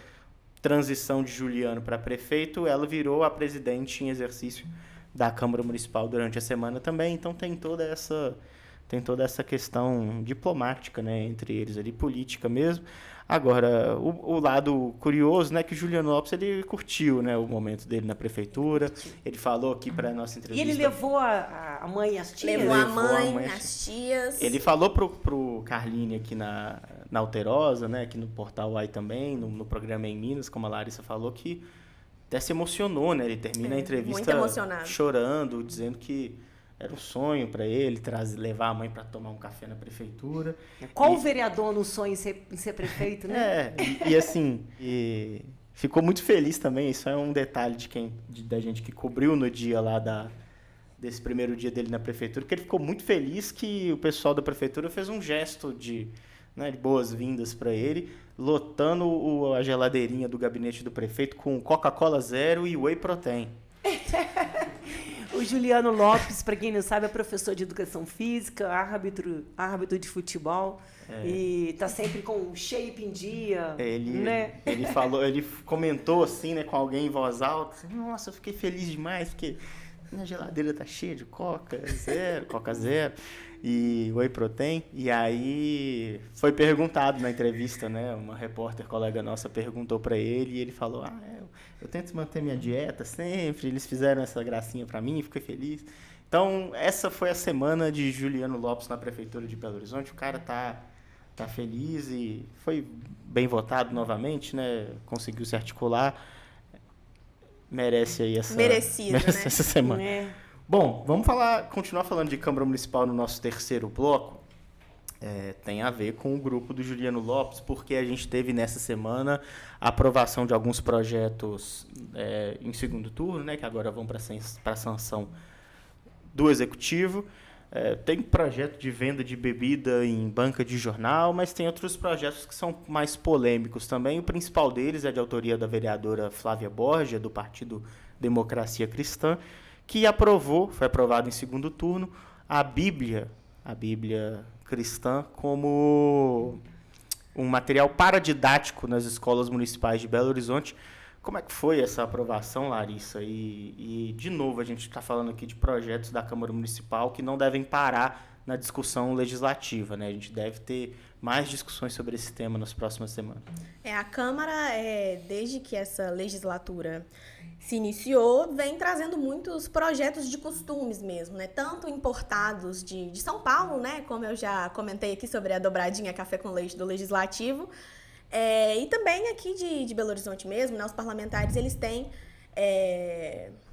transição de Juliano para prefeito, ela virou a presidente em exercício da Câmara Municipal durante a semana também. Então tem toda essa questão diplomática, né, entre eles ali, política mesmo. Agora, o lado curioso, né, que o Juliano Lopes, ele curtiu, né, o momento dele na prefeitura. Ele falou aqui para a nossa entrevista. E ele levou a mãe e as tias? Levou a mãe, as tias. Ele falou pro Carline aqui na Alterosa, né, aqui no Portal UAI também, no programa Em Minas, como a Larissa falou, que até se emocionou, né? Ele termina a entrevista chorando, dizendo que era um sonho para ele levar a mãe para tomar um café na prefeitura. Qual vereador não sonha em ser prefeito, né? E ficou muito feliz também. Isso é um detalhe da gente que cobriu no dia lá desse primeiro dia dele na prefeitura, que ele ficou muito feliz que o pessoal da prefeitura fez um gesto de boas-vindas para ele, lotando a geladeirinha do gabinete do prefeito com Coca-Cola Zero e Whey Protein. O Juliano Lopes, para quem não sabe, é professor de educação física, árbitro de futebol, e está sempre com o shape em dia. Ele comentou assim, né, com alguém em voz alta: nossa, eu fiquei feliz demais, porque minha geladeira tá cheia de Coca Zero e Whey Protein. E aí foi perguntado na entrevista, né, uma repórter colega nossa perguntou para ele, e ele falou: eu tento manter minha dieta sempre, eles fizeram essa gracinha para mim, fiquei feliz. Então, essa foi a semana de Juliano Lopes na Prefeitura de Belo Horizonte. O cara tá feliz e foi bem votado novamente, né? Conseguiu se articular. Merece aí essa semana. Bom, vamos continuar falando de Câmara Municipal no nosso terceiro bloco. Tem a ver com o grupo do Juliano Lopes, porque a gente teve nessa semana a aprovação de alguns projetos em segundo turno, né, que agora vão para a sanção do Executivo. Tem projeto de venda de bebida em banca de jornal, mas tem outros projetos que são mais polêmicos também. O principal deles é de autoria da vereadora Flávia Borgia, do Partido Democracia Cristã, que foi aprovado em segundo turno, a Bíblia cristã como um material paradidático nas escolas municipais de Belo Horizonte. Como é que foi essa aprovação, Larissa? E de novo, a gente está falando aqui de projetos da Câmara Municipal que não devem parar na discussão legislativa, né? A gente deve ter mais discussões sobre esse tema nas próximas semanas. A Câmara, desde que essa legislatura se iniciou, vem trazendo muitos projetos de costumes mesmo, né? Tanto importados de São Paulo, né? Como eu já comentei aqui sobre a dobradinha Café com Leite do Legislativo, e também aqui de Belo Horizonte mesmo, né? Os parlamentares, eles têm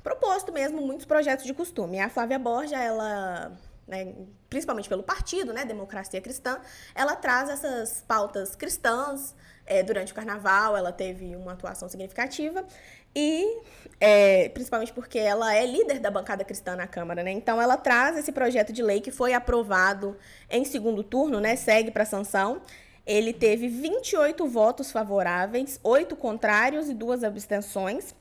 proposto mesmo muitos projetos de costume. A Flávia Borgia, ela, né, principalmente pelo partido, né, Democracia Cristã, ela traz essas pautas cristãs. Durante o Carnaval, ela teve uma atuação significativa e, principalmente porque ela é líder da bancada cristã na Câmara, né? Então, ela traz esse projeto de lei que foi aprovado em segundo turno, né? Segue para sanção. Ele teve 28 votos favoráveis, 8 contrários e 2 abstenções.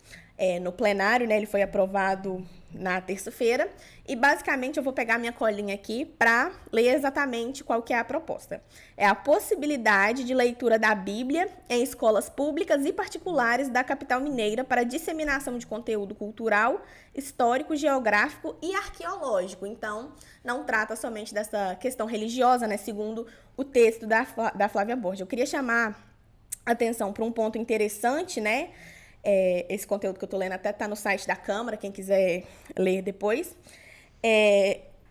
No plenário, né, ele foi aprovado na terça-feira. E, basicamente, eu vou pegar minha colinha aqui para ler exatamente qual que é a proposta. É a possibilidade de leitura da Bíblia em escolas públicas e particulares da capital mineira para disseminação de conteúdo cultural, histórico, geográfico e arqueológico. Então, não trata somente dessa questão religiosa, né, segundo o texto da Flávia Borgia. Eu queria chamar a atenção para um ponto interessante, né? Esse conteúdo que eu estou lendo até está no site da Câmara, quem quiser ler depois.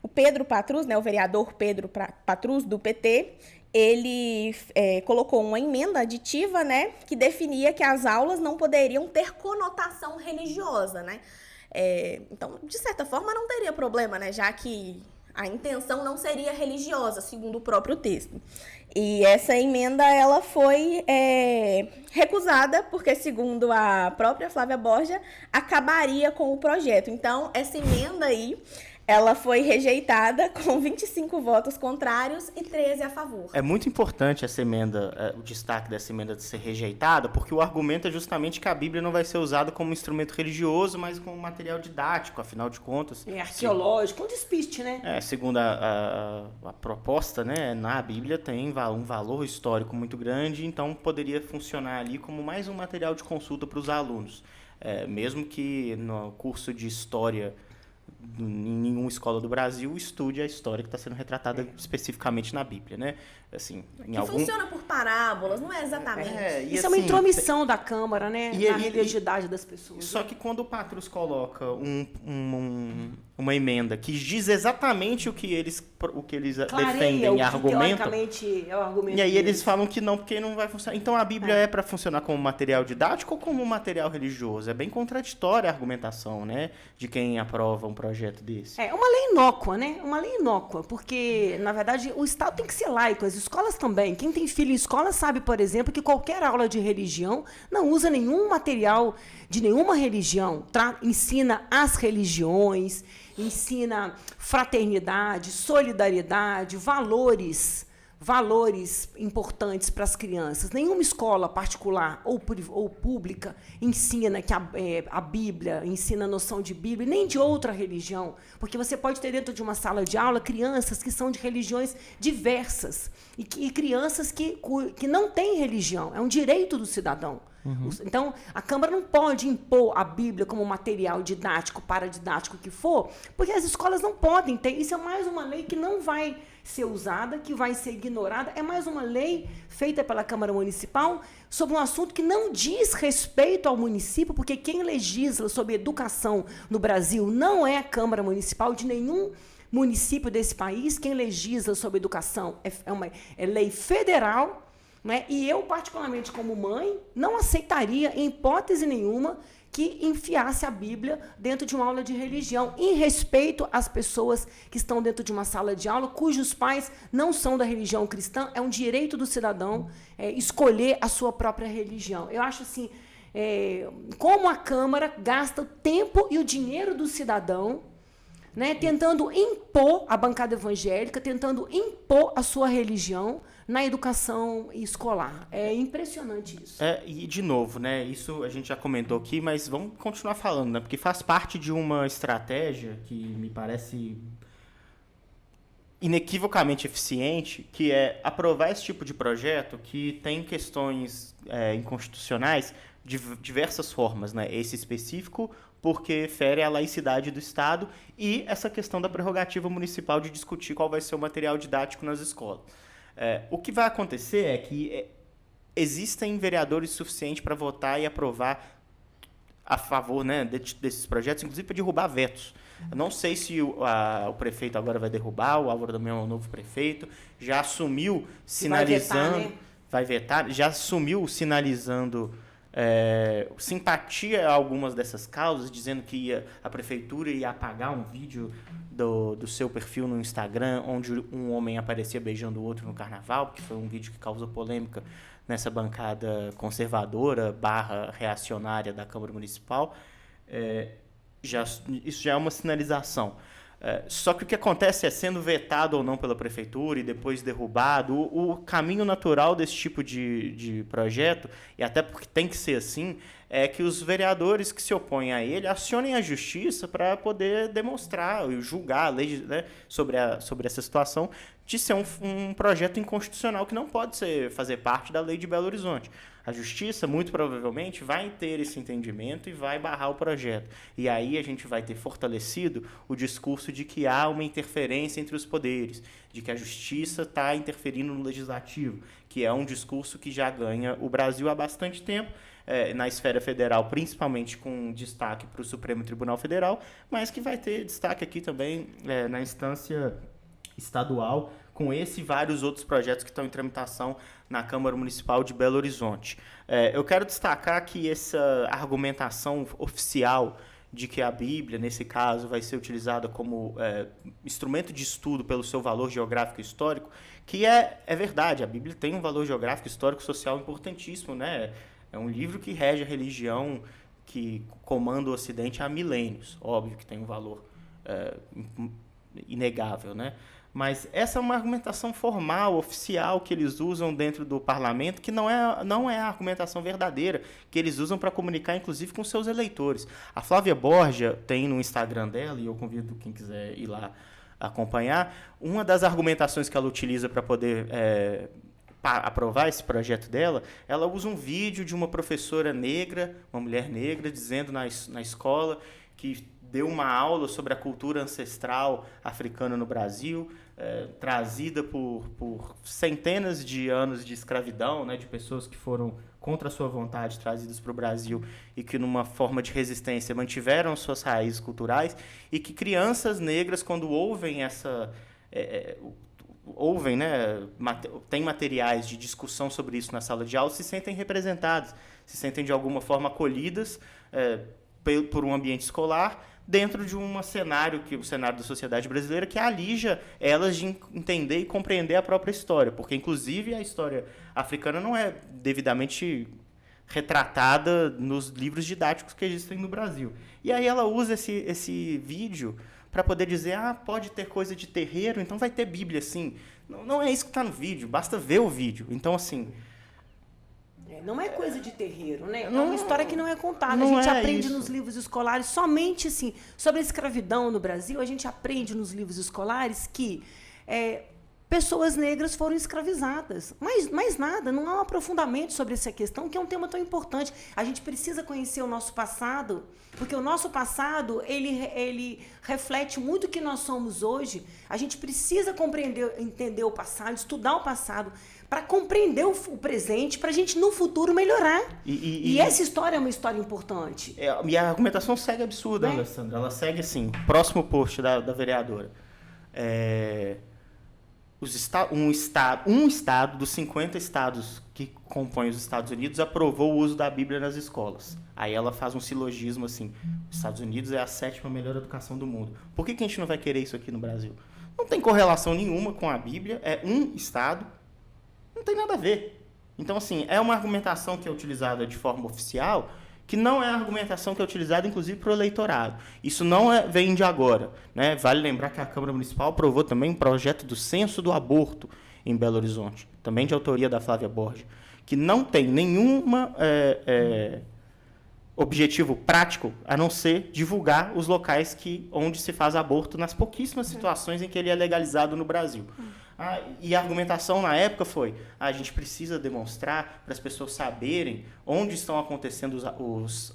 O Pedro Patrus, né, o vereador Pedro Patrus, do PT, ele colocou uma emenda aditiva, né, que definia que as aulas não poderiam ter conotação religiosa, né? Então, de certa forma, não teria problema, né, já que a intenção não seria religiosa, segundo o próprio texto. E essa emenda, ela foi recusada, porque, segundo a própria Flávia Borgia, acabaria com o projeto. Então, essa emenda aí, ela foi rejeitada com 25 votos contrários e 13 a favor. É muito importante essa emenda, o destaque dessa emenda de ser rejeitada, porque o argumento é justamente que a Bíblia não vai ser usada como instrumento religioso, mas como material didático, afinal de contas. Arqueológico, um despiste, né? Segundo a proposta, né, na Bíblia tem um valor histórico muito grande, então poderia funcionar ali como mais um material de consulta para os alunos. Mesmo que no curso de História em nenhuma escola do Brasil estude a história que está sendo retratada especificamente na Bíblia, né? Assim, funciona por parábolas, não é exatamente. Isso é uma intromissão da Câmara, né? Na religiosidade das pessoas. Só que quando o Patrus coloca uma emenda que diz exatamente o que eles defendem e argumentam, teoricamente é o argumento e aí deles. eles falam que não, porque não vai funcionar. Então a Bíblia é para funcionar como material didático ou como material religioso? É bem contraditória a argumentação, né, de quem aprova um projeto desse. É uma lei inócua, né? Uma lei inócua, porque, na verdade, o Estado tem que ser laico, as escolas também. Quem tem filho em escola sabe, por exemplo, que qualquer aula de religião não usa nenhum material de nenhuma religião. Ensina as religiões, ensina fraternidade, solidariedade, valores importantes para as crianças. Nenhuma escola particular ou pública ensina que a Bíblia, ensina a noção de Bíblia, nem de outra religião, porque você pode ter dentro de uma sala de aula crianças que são de religiões diversas e crianças que não têm religião. É um direito do cidadão. Uhum. Então, a Câmara não pode impor a Bíblia como material didático, paradidático que for, porque as escolas não podem ter. Isso é mais uma lei que não vai ser usada, que vai ser ignorada. É mais uma lei feita pela Câmara Municipal sobre um assunto que não diz respeito ao município, porque quem legisla sobre educação no Brasil não é a Câmara Municipal de nenhum município desse país. Quem legisla sobre educação é lei federal. Né? E eu, particularmente como mãe, não aceitaria, em hipótese nenhuma, que enfiasse a Bíblia dentro de uma aula de religião, em respeito às pessoas que estão dentro de uma sala de aula, cujos pais não são da religião cristã. É um direito do cidadão escolher a sua própria religião. Eu acho assim, como a Câmara gasta o tempo e o dinheiro do cidadão, né, tentando impor a bancada evangélica, tentando impor a sua religião na educação escolar. É impressionante isso. E, de novo, né, isso a gente já comentou aqui, mas vamos continuar falando, né, porque faz parte de uma estratégia que me parece inequivocamente eficiente, que é aprovar esse tipo de projeto que tem questões inconstitucionais de diversas formas, né, esse específico porque fere a laicidade do Estado e essa questão da prerrogativa municipal de discutir qual vai ser o material didático nas escolas. O que vai acontecer é que existem vereadores suficientes para votar e aprovar a favor, né, desses projetos, inclusive para derrubar vetos. Eu não sei se o prefeito agora vai derrubar, o Álvaro Damião é o novo prefeito, já assumiu sinalizando... Vai vetar, já assumiu sinalizando simpatia a algumas dessas causas, dizendo que a prefeitura ia apagar um vídeo do seu perfil no Instagram, onde um homem aparecia beijando o outro no carnaval, porque foi um vídeo que causou polêmica nessa bancada conservadora / reacionária da Câmara Municipal. Isso já é uma sinalização. Só que o que acontece é, sendo vetado ou não pela prefeitura e depois derrubado, o caminho natural desse tipo de projeto, e até porque tem que ser assim, é que os vereadores que se opõem a ele acionem a justiça para poder demonstrar e julgar a lei, né, sobre essa situação de ser um projeto inconstitucional que não pode fazer parte da lei de Belo Horizonte. A justiça, muito provavelmente, vai ter esse entendimento e vai barrar o projeto. E aí a gente vai ter fortalecido o discurso de que há uma interferência entre os poderes, de que a justiça está interferindo no legislativo, que é um discurso que já ganha o Brasil há bastante tempo, na esfera federal, principalmente com destaque para o Supremo Tribunal Federal, mas que vai ter destaque aqui também na instância estadual, com esse e vários outros projetos que estão em tramitação na Câmara Municipal de Belo Horizonte. Eu quero destacar que essa argumentação oficial de que a Bíblia, nesse caso, vai ser utilizada como instrumento de estudo pelo seu valor geográfico e histórico, que é verdade, a Bíblia tem um valor geográfico, histórico e social importantíssimo, né? É um livro que rege a religião que comanda o Ocidente há milênios. Óbvio que tem um valor inegável, né? Mas essa é uma argumentação formal, oficial, que eles usam dentro do parlamento, que não é a argumentação verdadeira, que eles usam para comunicar, inclusive, com seus eleitores. A Flávia Borja tem no Instagram dela, e eu convido quem quiser ir lá acompanhar, uma das argumentações que ela utiliza para poder aprovar esse projeto dela, ela usa um vídeo de uma professora negra, uma mulher negra, dizendo na escola que deu uma aula sobre a cultura ancestral africana no Brasil, trazida por centenas de anos de escravidão, né, de pessoas que foram contra a sua vontade trazidas para o Brasil e que, numa forma de resistência, mantiveram suas raízes culturais, e que crianças negras, quando ouvem né, tem materiais de discussão sobre isso na sala de aula, se sentem representadas, se sentem de alguma forma acolhidas por um ambiente escolar, dentro de um cenário, o cenário da sociedade brasileira, que alija elas de entender e compreender a própria história, porque, inclusive, a história africana não é devidamente retratada nos livros didáticos que existem no Brasil. E aí ela usa esse vídeo para poder dizer, pode ter coisa de terreiro, então vai ter Bíblia, assim. Não é isso que está no vídeo, basta ver o vídeo. Então, assim... Não é coisa de terreiro, né? É uma história que não é contada. A gente aprende nos livros escolares somente, assim, sobre a escravidão no Brasil, a gente aprende nos livros escolares que pessoas negras foram escravizadas. Mas mais nada, não há um aprofundamento sobre essa questão, que é um tema tão importante. A gente precisa conhecer o nosso passado, porque o nosso passado, ele reflete muito o que nós somos hoje. A gente precisa entender o passado, estudar o passado, para compreender o presente, para a gente, no futuro, melhorar. E essa história é uma história importante. E a argumentação segue absurda, né, Alessandra? Ela segue assim, próximo post da vereadora. um estado dos 50 estados que compõem os Estados Unidos aprovou o uso da Bíblia nas escolas. Aí ela faz um silogismo assim, os Estados Unidos é a 7ª melhor educação do mundo. Por que a gente não vai querer isso aqui no Brasil? Não tem correlação nenhuma com a Bíblia, é um estado, não tem nada a ver. Então, assim, é uma argumentação que é utilizada de forma oficial, que não é a argumentação que é utilizada, inclusive, para o eleitorado. Isso não vem de agora, né? Vale lembrar que a Câmara Municipal aprovou também um projeto do censo do aborto em Belo Horizonte, também de autoria da Flávia Borges, que não tem nenhuma objetivo prático a não ser divulgar os locais onde se faz aborto nas pouquíssimas situações em que ele é legalizado no Brasil. E a argumentação na época foi: a gente precisa demonstrar para as pessoas saberem onde estão acontecendo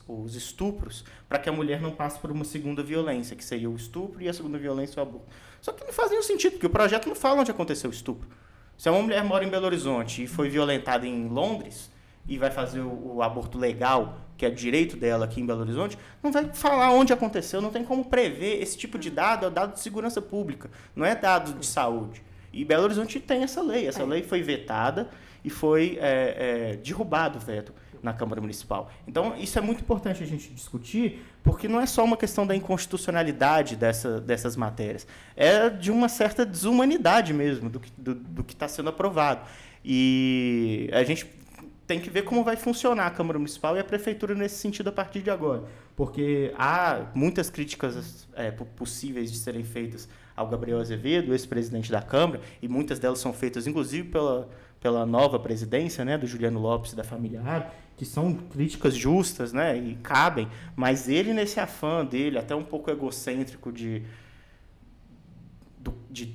os estupros, para que a mulher não passe por uma segunda violência, que seria o estupro, e a segunda violência o aborto. Só que não faz nenhum sentido, porque o projeto não fala onde aconteceu o estupro. Se uma mulher mora em Belo Horizonte e foi violentada em Londres e vai fazer o aborto legal, que é direito dela aqui em Belo Horizonte, não vai falar onde aconteceu, não tem como prever. Esse tipo de dado é dado de segurança pública, não é dado de saúde. E Belo Horizonte tem essa lei. Essa lei foi vetada e foi derrubado o veto na Câmara Municipal. Então, isso é muito importante a gente discutir, porque não é só uma questão da inconstitucionalidade dessas matérias. É de uma certa desumanidade mesmo do que está sendo aprovado. E a gente tem que ver como vai funcionar a Câmara Municipal e a Prefeitura nesse sentido a partir de agora. Porque há muitas críticas possíveis de serem feitas ao Gabriel Azevedo, ex-presidente da Câmara, e muitas delas são feitas, inclusive, pela nova presidência, né, do Juliano Lopes e da família Abe, que são críticas justas, né, e cabem, mas ele, nesse afã dele, até um pouco egocêntrico de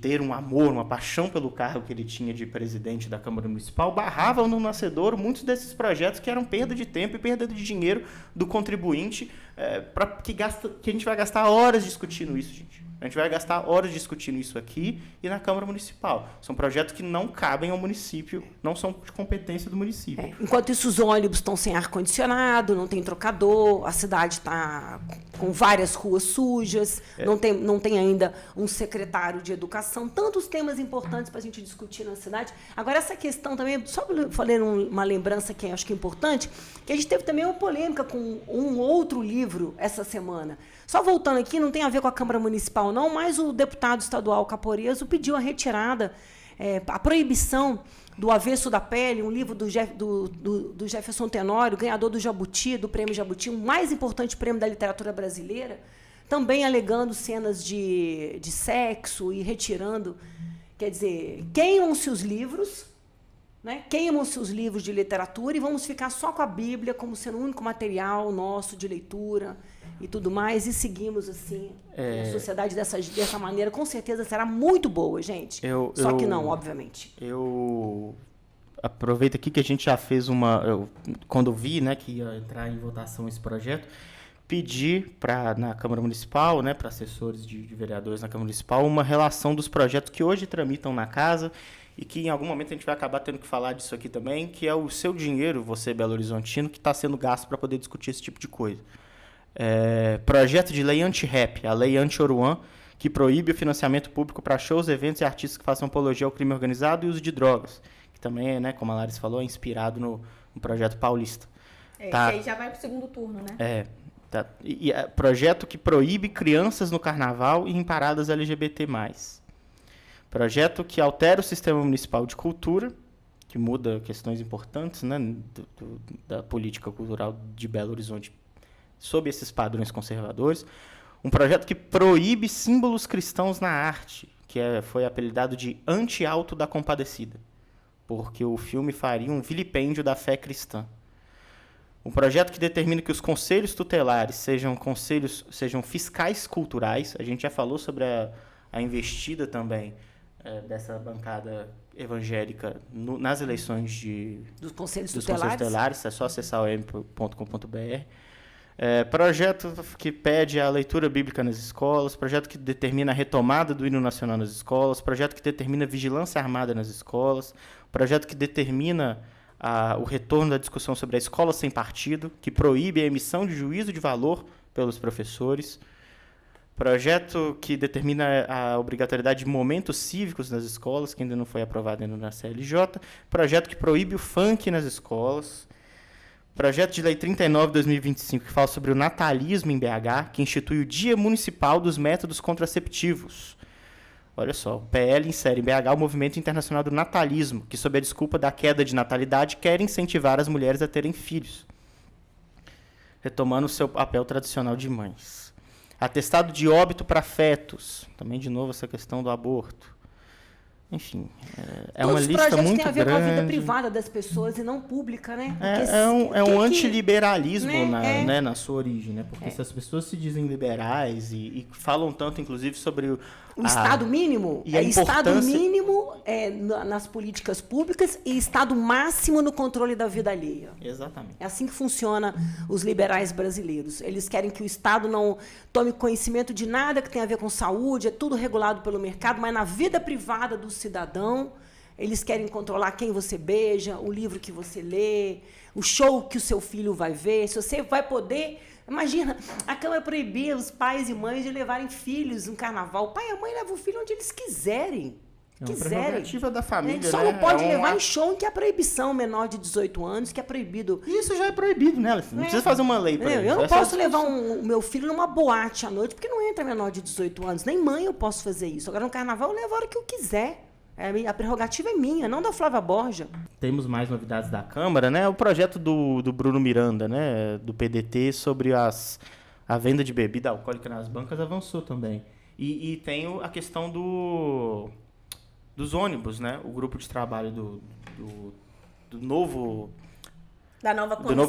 ter um amor, uma paixão pelo cargo que ele tinha de presidente da Câmara Municipal, barravam no nascedouro muitos desses projetos que eram perda de tempo e perda de dinheiro do contribuinte, que a gente vai gastar horas discutindo isso, gente. A gente vai gastar horas discutindo isso aqui e na Câmara Municipal. São projetos que não cabem ao município, não são de competência do município. Enquanto isso, os ônibus estão sem ar-condicionado, não tem trocador, a cidade está com várias ruas sujas, não tem ainda um secretário de educação, tantos temas importantes para a gente discutir na cidade. Agora, essa questão também, só para fazer uma lembrança que acho que é importante, que a gente teve também uma polêmica com um outro livro essa semana. Só voltando aqui, não tem a ver com a Câmara Municipal, não, mas o deputado estadual Caporeso pediu a retirada, a proibição do Avesso da Pele, um livro do Jefferson Tenório, ganhador do Jabuti, do Prêmio Jabuti, o mais importante prêmio da literatura brasileira, também alegando cenas de sexo e retirando. Quer dizer, queimam-se os livros, né? Queimam-se os livros de literatura e vamos ficar só com a Bíblia como sendo o único material nosso de leitura e tudo mais, e seguimos assim a sociedade dessa maneira. Com certeza será muito boa, gente. Só que não, obviamente. Eu aproveito aqui que a gente já fez quando eu vi, né, que ia entrar em votação esse projeto, pedi na Câmara Municipal, né, para assessores de vereadores na Câmara Municipal, uma relação dos projetos que hoje tramitam na casa e que em algum momento a gente vai acabar tendo que falar disso aqui também, que é o seu dinheiro, você Belo Horizontino, que está sendo gasto para poder discutir esse tipo de coisa. Projeto de lei anti-rap, a lei anti-Oruan, que proíbe o financiamento público para shows, eventos e artistas que façam apologia ao crime organizado e uso de drogas, que também, né, como a Larissa falou, é inspirado no projeto paulista. Tá. Que aí já vai para o segundo turno, né? Tá. Projeto que proíbe crianças no carnaval e em paradas LGBT+. Projeto que altera o sistema municipal de cultura, que muda questões importantes, né, da política cultural de Belo Horizonte sob esses padrões conservadores. Um projeto que proíbe símbolos cristãos na arte, que foi apelidado de Anti-Alto da Compadecida, porque o filme faria um vilipêndio da fé cristã. Um projeto que determina que os conselhos tutelares sejam fiscais culturais. A gente já falou sobre a investida também dessa bancada evangélica nas eleições dos conselhos tutelares. É só acessar o m.com.br. Projeto que pede a leitura bíblica nas escolas, projeto que determina a retomada do hino nacional nas escolas, projeto que determina vigilância armada nas escolas, projeto que determina o retorno da discussão sobre a escola sem partido, que proíbe a emissão de juízo de valor pelos professores, Projeto que determina a obrigatoriedade de momentos cívicos nas escolas, que ainda não foi aprovado ainda na CLJ. Projeto que proíbe o funk nas escolas. Projeto de Lei 39 de 2025, que fala sobre o natalismo em BH, que institui o Dia Municipal dos Métodos Contraceptivos. Olha só, o PL insere em BH o Movimento Internacional do Natalismo, que, sob a desculpa da queda de natalidade, quer incentivar as mulheres a terem filhos, retomando o seu papel tradicional de mães. Atestado de óbito para fetos, também, de novo, essa questão do aborto. Enfim, é uma lista muito grande. Todos os projetos têm a ver com a vida privada das pessoas e não pública, né? É um antiliberalismo, né, na sua origem, né? Porque se as pessoas se dizem liberais e falam tanto, inclusive, sobre o Estado mínimo, e a Estado mínimo nas políticas públicas e Estado máximo no controle da vida alheia. Exatamente. É assim que funciona os liberais brasileiros. Eles querem que o Estado não tome conhecimento de nada que tenha a ver com saúde, é tudo regulado pelo mercado, mas na vida privada do cidadão, eles querem controlar quem você beija, o livro que você lê, o show que o seu filho vai ver, se você vai poder... Imagina, a Câmara proibia os pais e mães de levarem filhos no carnaval. O pai e a mãe levam o filho onde eles quiserem. É uma prerrogativa da família, só não pode levar em show que é proibição menor de 18 anos, que é proibido. Isso já é proibido, né? Não precisa fazer uma lei para isso. Eu não posso levar o meu filho numa boate à noite, porque não entra menor de 18 anos. Nem mãe eu posso fazer isso. Agora, no carnaval, eu levo a hora que eu quiser. A prerrogativa é minha, não da Flávia Borja. Temos mais novidades da Câmara, né? O projeto do Bruno Miranda, né? Do PDT, sobre a venda de bebida alcoólica nas bancas avançou também. E tem a questão dos ônibus, né? O grupo de trabalho do novo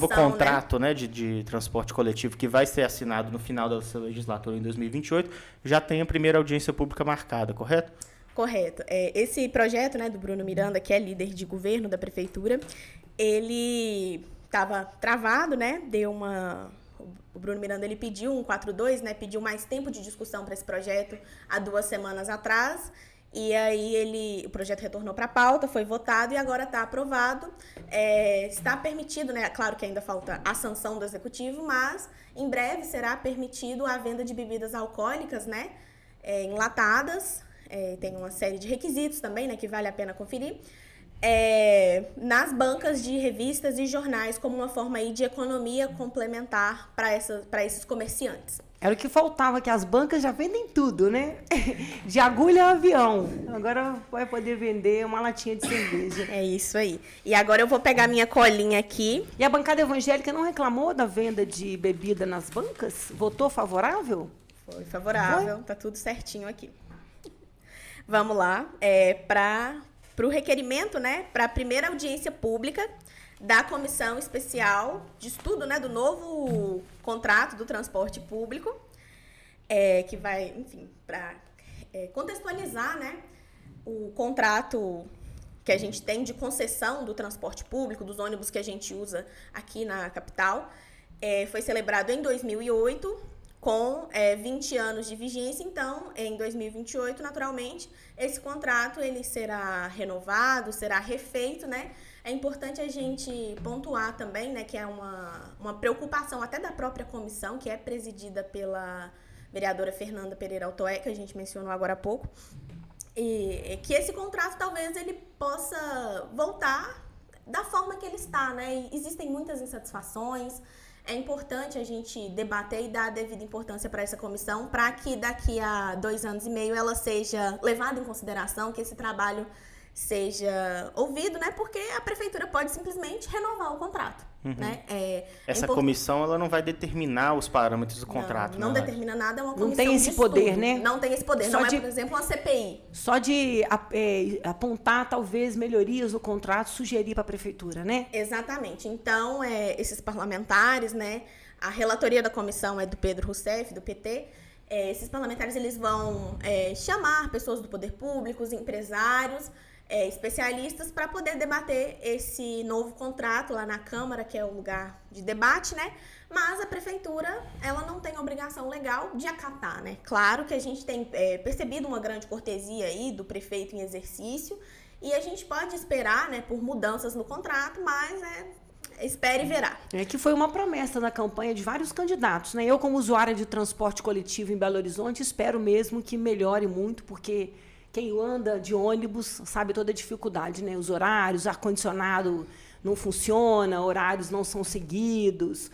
contrato, né? De transporte coletivo, que vai ser assinado no final da legislatura em 2028, já tem a primeira audiência pública marcada, correto? Correto. Esse projeto, né, do Bruno Miranda, que é líder de governo da prefeitura, ele estava travado, né? O Bruno Miranda ele pediu um 42, né? Pediu mais tempo de discussão para esse projeto há 2 semanas atrás. E aí o projeto retornou para a pauta, foi votado e agora está aprovado. Está permitido, né? Claro que ainda falta a sanção do executivo, mas em breve será permitido a venda de bebidas alcoólicas, né? Enlatadas. Tem uma série de requisitos também, né, que vale a pena conferir, nas bancas de revistas e jornais, como uma forma aí de economia complementar para esses comerciantes. Era o que faltava, que as bancas já vendem tudo, né? De agulha a avião. Agora vai poder vender uma latinha de cerveja. É isso aí. E agora eu vou pegar minha colinha aqui. E a bancada evangélica não reclamou da venda de bebida nas bancas? Votou favorável? Foi favorável, tá tudo certinho aqui. Vamos lá, para o requerimento, né, para a primeira audiência pública da Comissão Especial de Estudo, né, do novo contrato do transporte público, que vai, enfim, para contextualizar, né, o contrato que a gente tem de concessão do transporte público, dos ônibus que a gente usa aqui na capital. Foi celebrado em 2008, com 20 anos de vigência. Então, em 2028, naturalmente, esse contrato ele será renovado, será refeito, né? É importante a gente pontuar também, né, que é uma preocupação até da própria comissão, que é presidida pela vereadora Fernanda Pereira Altoé, que a gente mencionou agora há pouco, e que esse contrato talvez ele possa voltar da forma que ele está, né? E existem muitas insatisfações. É importante a gente debater e dar a devida importância para essa comissão, para que daqui a 2 anos e meio ela seja levada em consideração, que esse trabalho seja ouvido, né? Porque a prefeitura pode simplesmente renovar o contrato, né? Essa comissão ela não vai determinar os parâmetros do contrato, não determina nada, é uma comissão não tem esse poder, né? Não tem esse poder, não é, por exemplo, uma CPI. Só de apontar, talvez, melhorias no contrato, sugerir para a prefeitura, né? Exatamente. Então, esses parlamentares, né? A relatoria da comissão é do Pedro Rousseff, do PT. Esses parlamentares eles vão chamar pessoas do poder público, os empresários, especialistas, para poder debater esse novo contrato lá na Câmara, que é o lugar de debate, né? Mas a prefeitura, ela não tem obrigação legal de acatar, né? Claro que a gente tem percebido uma grande cortesia aí do prefeito em exercício, e a gente pode esperar, né, por mudanças no contrato, mas espere e verá. É que foi uma promessa na campanha de vários candidatos, né? Eu, como usuária de transporte coletivo em Belo Horizonte, espero mesmo que melhore muito, porque quem anda de ônibus sabe toda a dificuldade, né? Os horários, ar-condicionado não funciona, horários não são seguidos.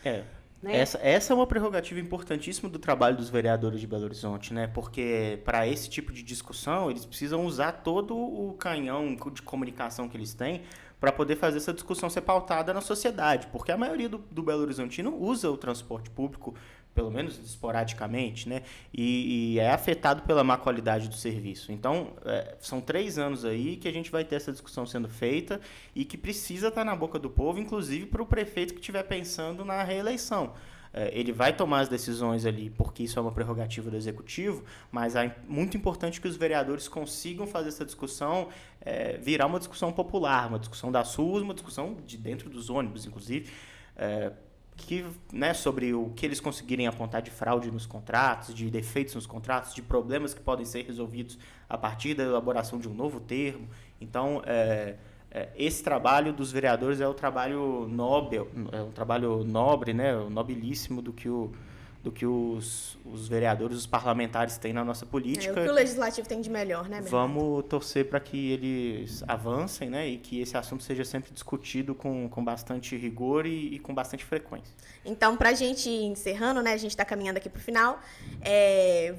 Né? Essa é uma prerrogativa importantíssima do trabalho dos vereadores de Belo Horizonte, né? Porque para esse tipo de discussão, eles precisam usar todo o canhão de comunicação que eles têm para poder fazer essa discussão ser pautada na sociedade. Porque a maioria do Belo Horizontino usa o transporte público, pelo menos esporadicamente, né? E é afetado pela má qualidade do serviço. Então, são 3 anos aí que a gente vai ter essa discussão sendo feita e que precisa estar na boca do povo, inclusive para o prefeito que estiver pensando na reeleição. Ele vai tomar as decisões ali, porque isso é uma prerrogativa do Executivo, mas é muito importante que os vereadores consigam fazer essa discussão virar uma discussão popular, uma discussão das ruas, uma discussão de dentro dos ônibus, inclusive, sobre o que eles conseguirem apontar de fraude nos contratos, de defeitos nos contratos, de problemas que podem ser resolvidos a partir da elaboração de um novo termo. Então, esse trabalho dos vereadores é o trabalho nobre, né, nobilíssimo do que os vereadores, os parlamentares têm na nossa política. O que o legislativo tem de melhor, né, Bernardo? Vamos torcer para que eles avancem, né, e que esse assunto seja sempre discutido com bastante rigor e com bastante frequência. Então, para a gente ir encerrando, né, a gente está caminhando aqui para o final,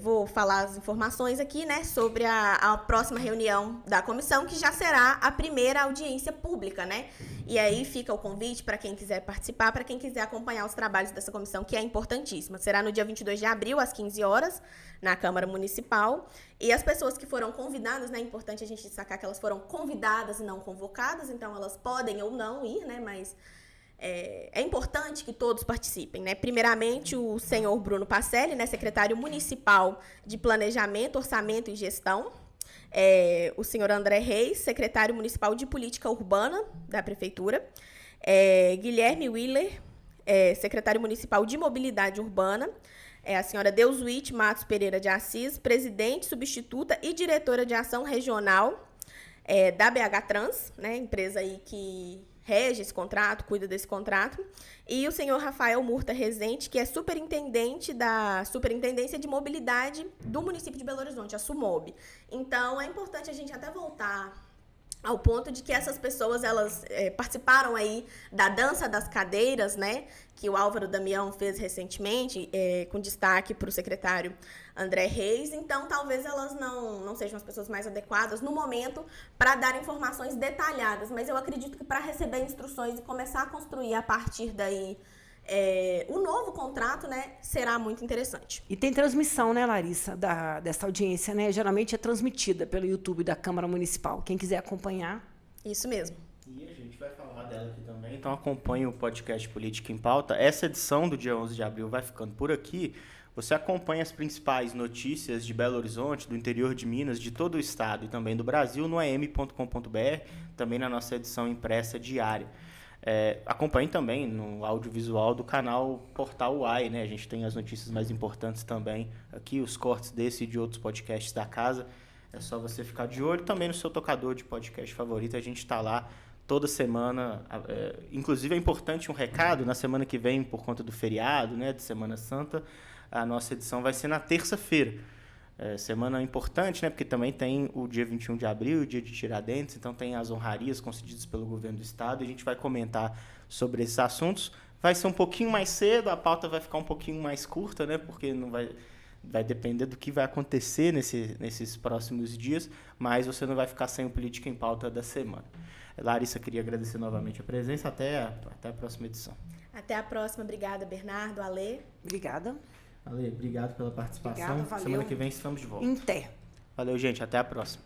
vou falar as informações aqui, né, sobre a próxima reunião da comissão, que já será a primeira audiência pública, né? E aí fica o convite para quem quiser participar, para quem quiser acompanhar os trabalhos dessa comissão, que é importantíssima. Será no dia 22 de abril, às 15 horas, na Câmara Municipal. E as pessoas que foram convidadas, né, é importante a gente destacar que elas foram convidadas e não convocadas, então elas podem ou não ir, né, mas é importante que todos participem, né? Primeiramente, o senhor Bruno Pacelli, né, secretário municipal de Planejamento, Orçamento e Gestão. O senhor André Reis, secretário municipal de Política Urbana da Prefeitura. Guilherme Willer, secretário municipal de Mobilidade Urbana. A senhora Deuswit Matos Pereira de Assis, presidente, substituta e diretora de ação regional da BH Trans, né, empresa aí que rege esse contrato, cuida desse contrato, e o senhor Rafael Murta Rezende, que é superintendente da Superintendência de Mobilidade do município de Belo Horizonte, a SUMOB. Então, é importante a gente até voltar ao ponto de que essas pessoas, elas participaram aí da dança das cadeiras, né, que o Álvaro Damião fez recentemente, com destaque para o secretário André Reis. Então, talvez elas não sejam as pessoas mais adequadas no momento para dar informações detalhadas, mas eu acredito que para receber instruções e começar a construir a partir daí o novo contrato, né, será muito interessante. E tem transmissão, né, Larissa, dessa audiência, né? Geralmente é transmitida pelo YouTube da Câmara Municipal. Quem quiser acompanhar. Isso mesmo. E a gente vai falar dela aqui também, então acompanhe o podcast Política em Pauta. Essa edição do dia 11 de abril vai ficando por aqui. Você acompanha as principais notícias de Belo Horizonte, do interior de Minas, de todo o estado e também do Brasil no am.com.br, também na nossa edição impressa diária. Acompanhe também no audiovisual do canal Portal UAI, né? A gente tem as notícias mais importantes também aqui, os cortes desse e de outros podcasts da casa. É só você ficar de olho também no seu tocador de podcast favorito. A gente está lá toda semana. Inclusive é importante um recado, na semana que vem, por conta do feriado, né, de Semana Santa, a nossa edição vai ser na terça-feira. Semana importante, né, porque também tem o dia 21 de abril, o dia de Tiradentes, então tem as honrarias concedidas pelo governo do estado, e a gente vai comentar sobre esses assuntos. Vai ser um pouquinho mais cedo, a pauta vai ficar um pouquinho mais curta, né, porque não vai depender do que vai acontecer nesses próximos dias, mas você não vai ficar sem o Política em Pauta da semana. Larissa, queria agradecer novamente a presença, até a próxima edição. Até a próxima, obrigada, Bernardo, Alê. Obrigada. Ale, obrigado pela participação. Obrigada, valeu. Semana que vem estamos de volta. Em té. Valeu, gente. Até a próxima.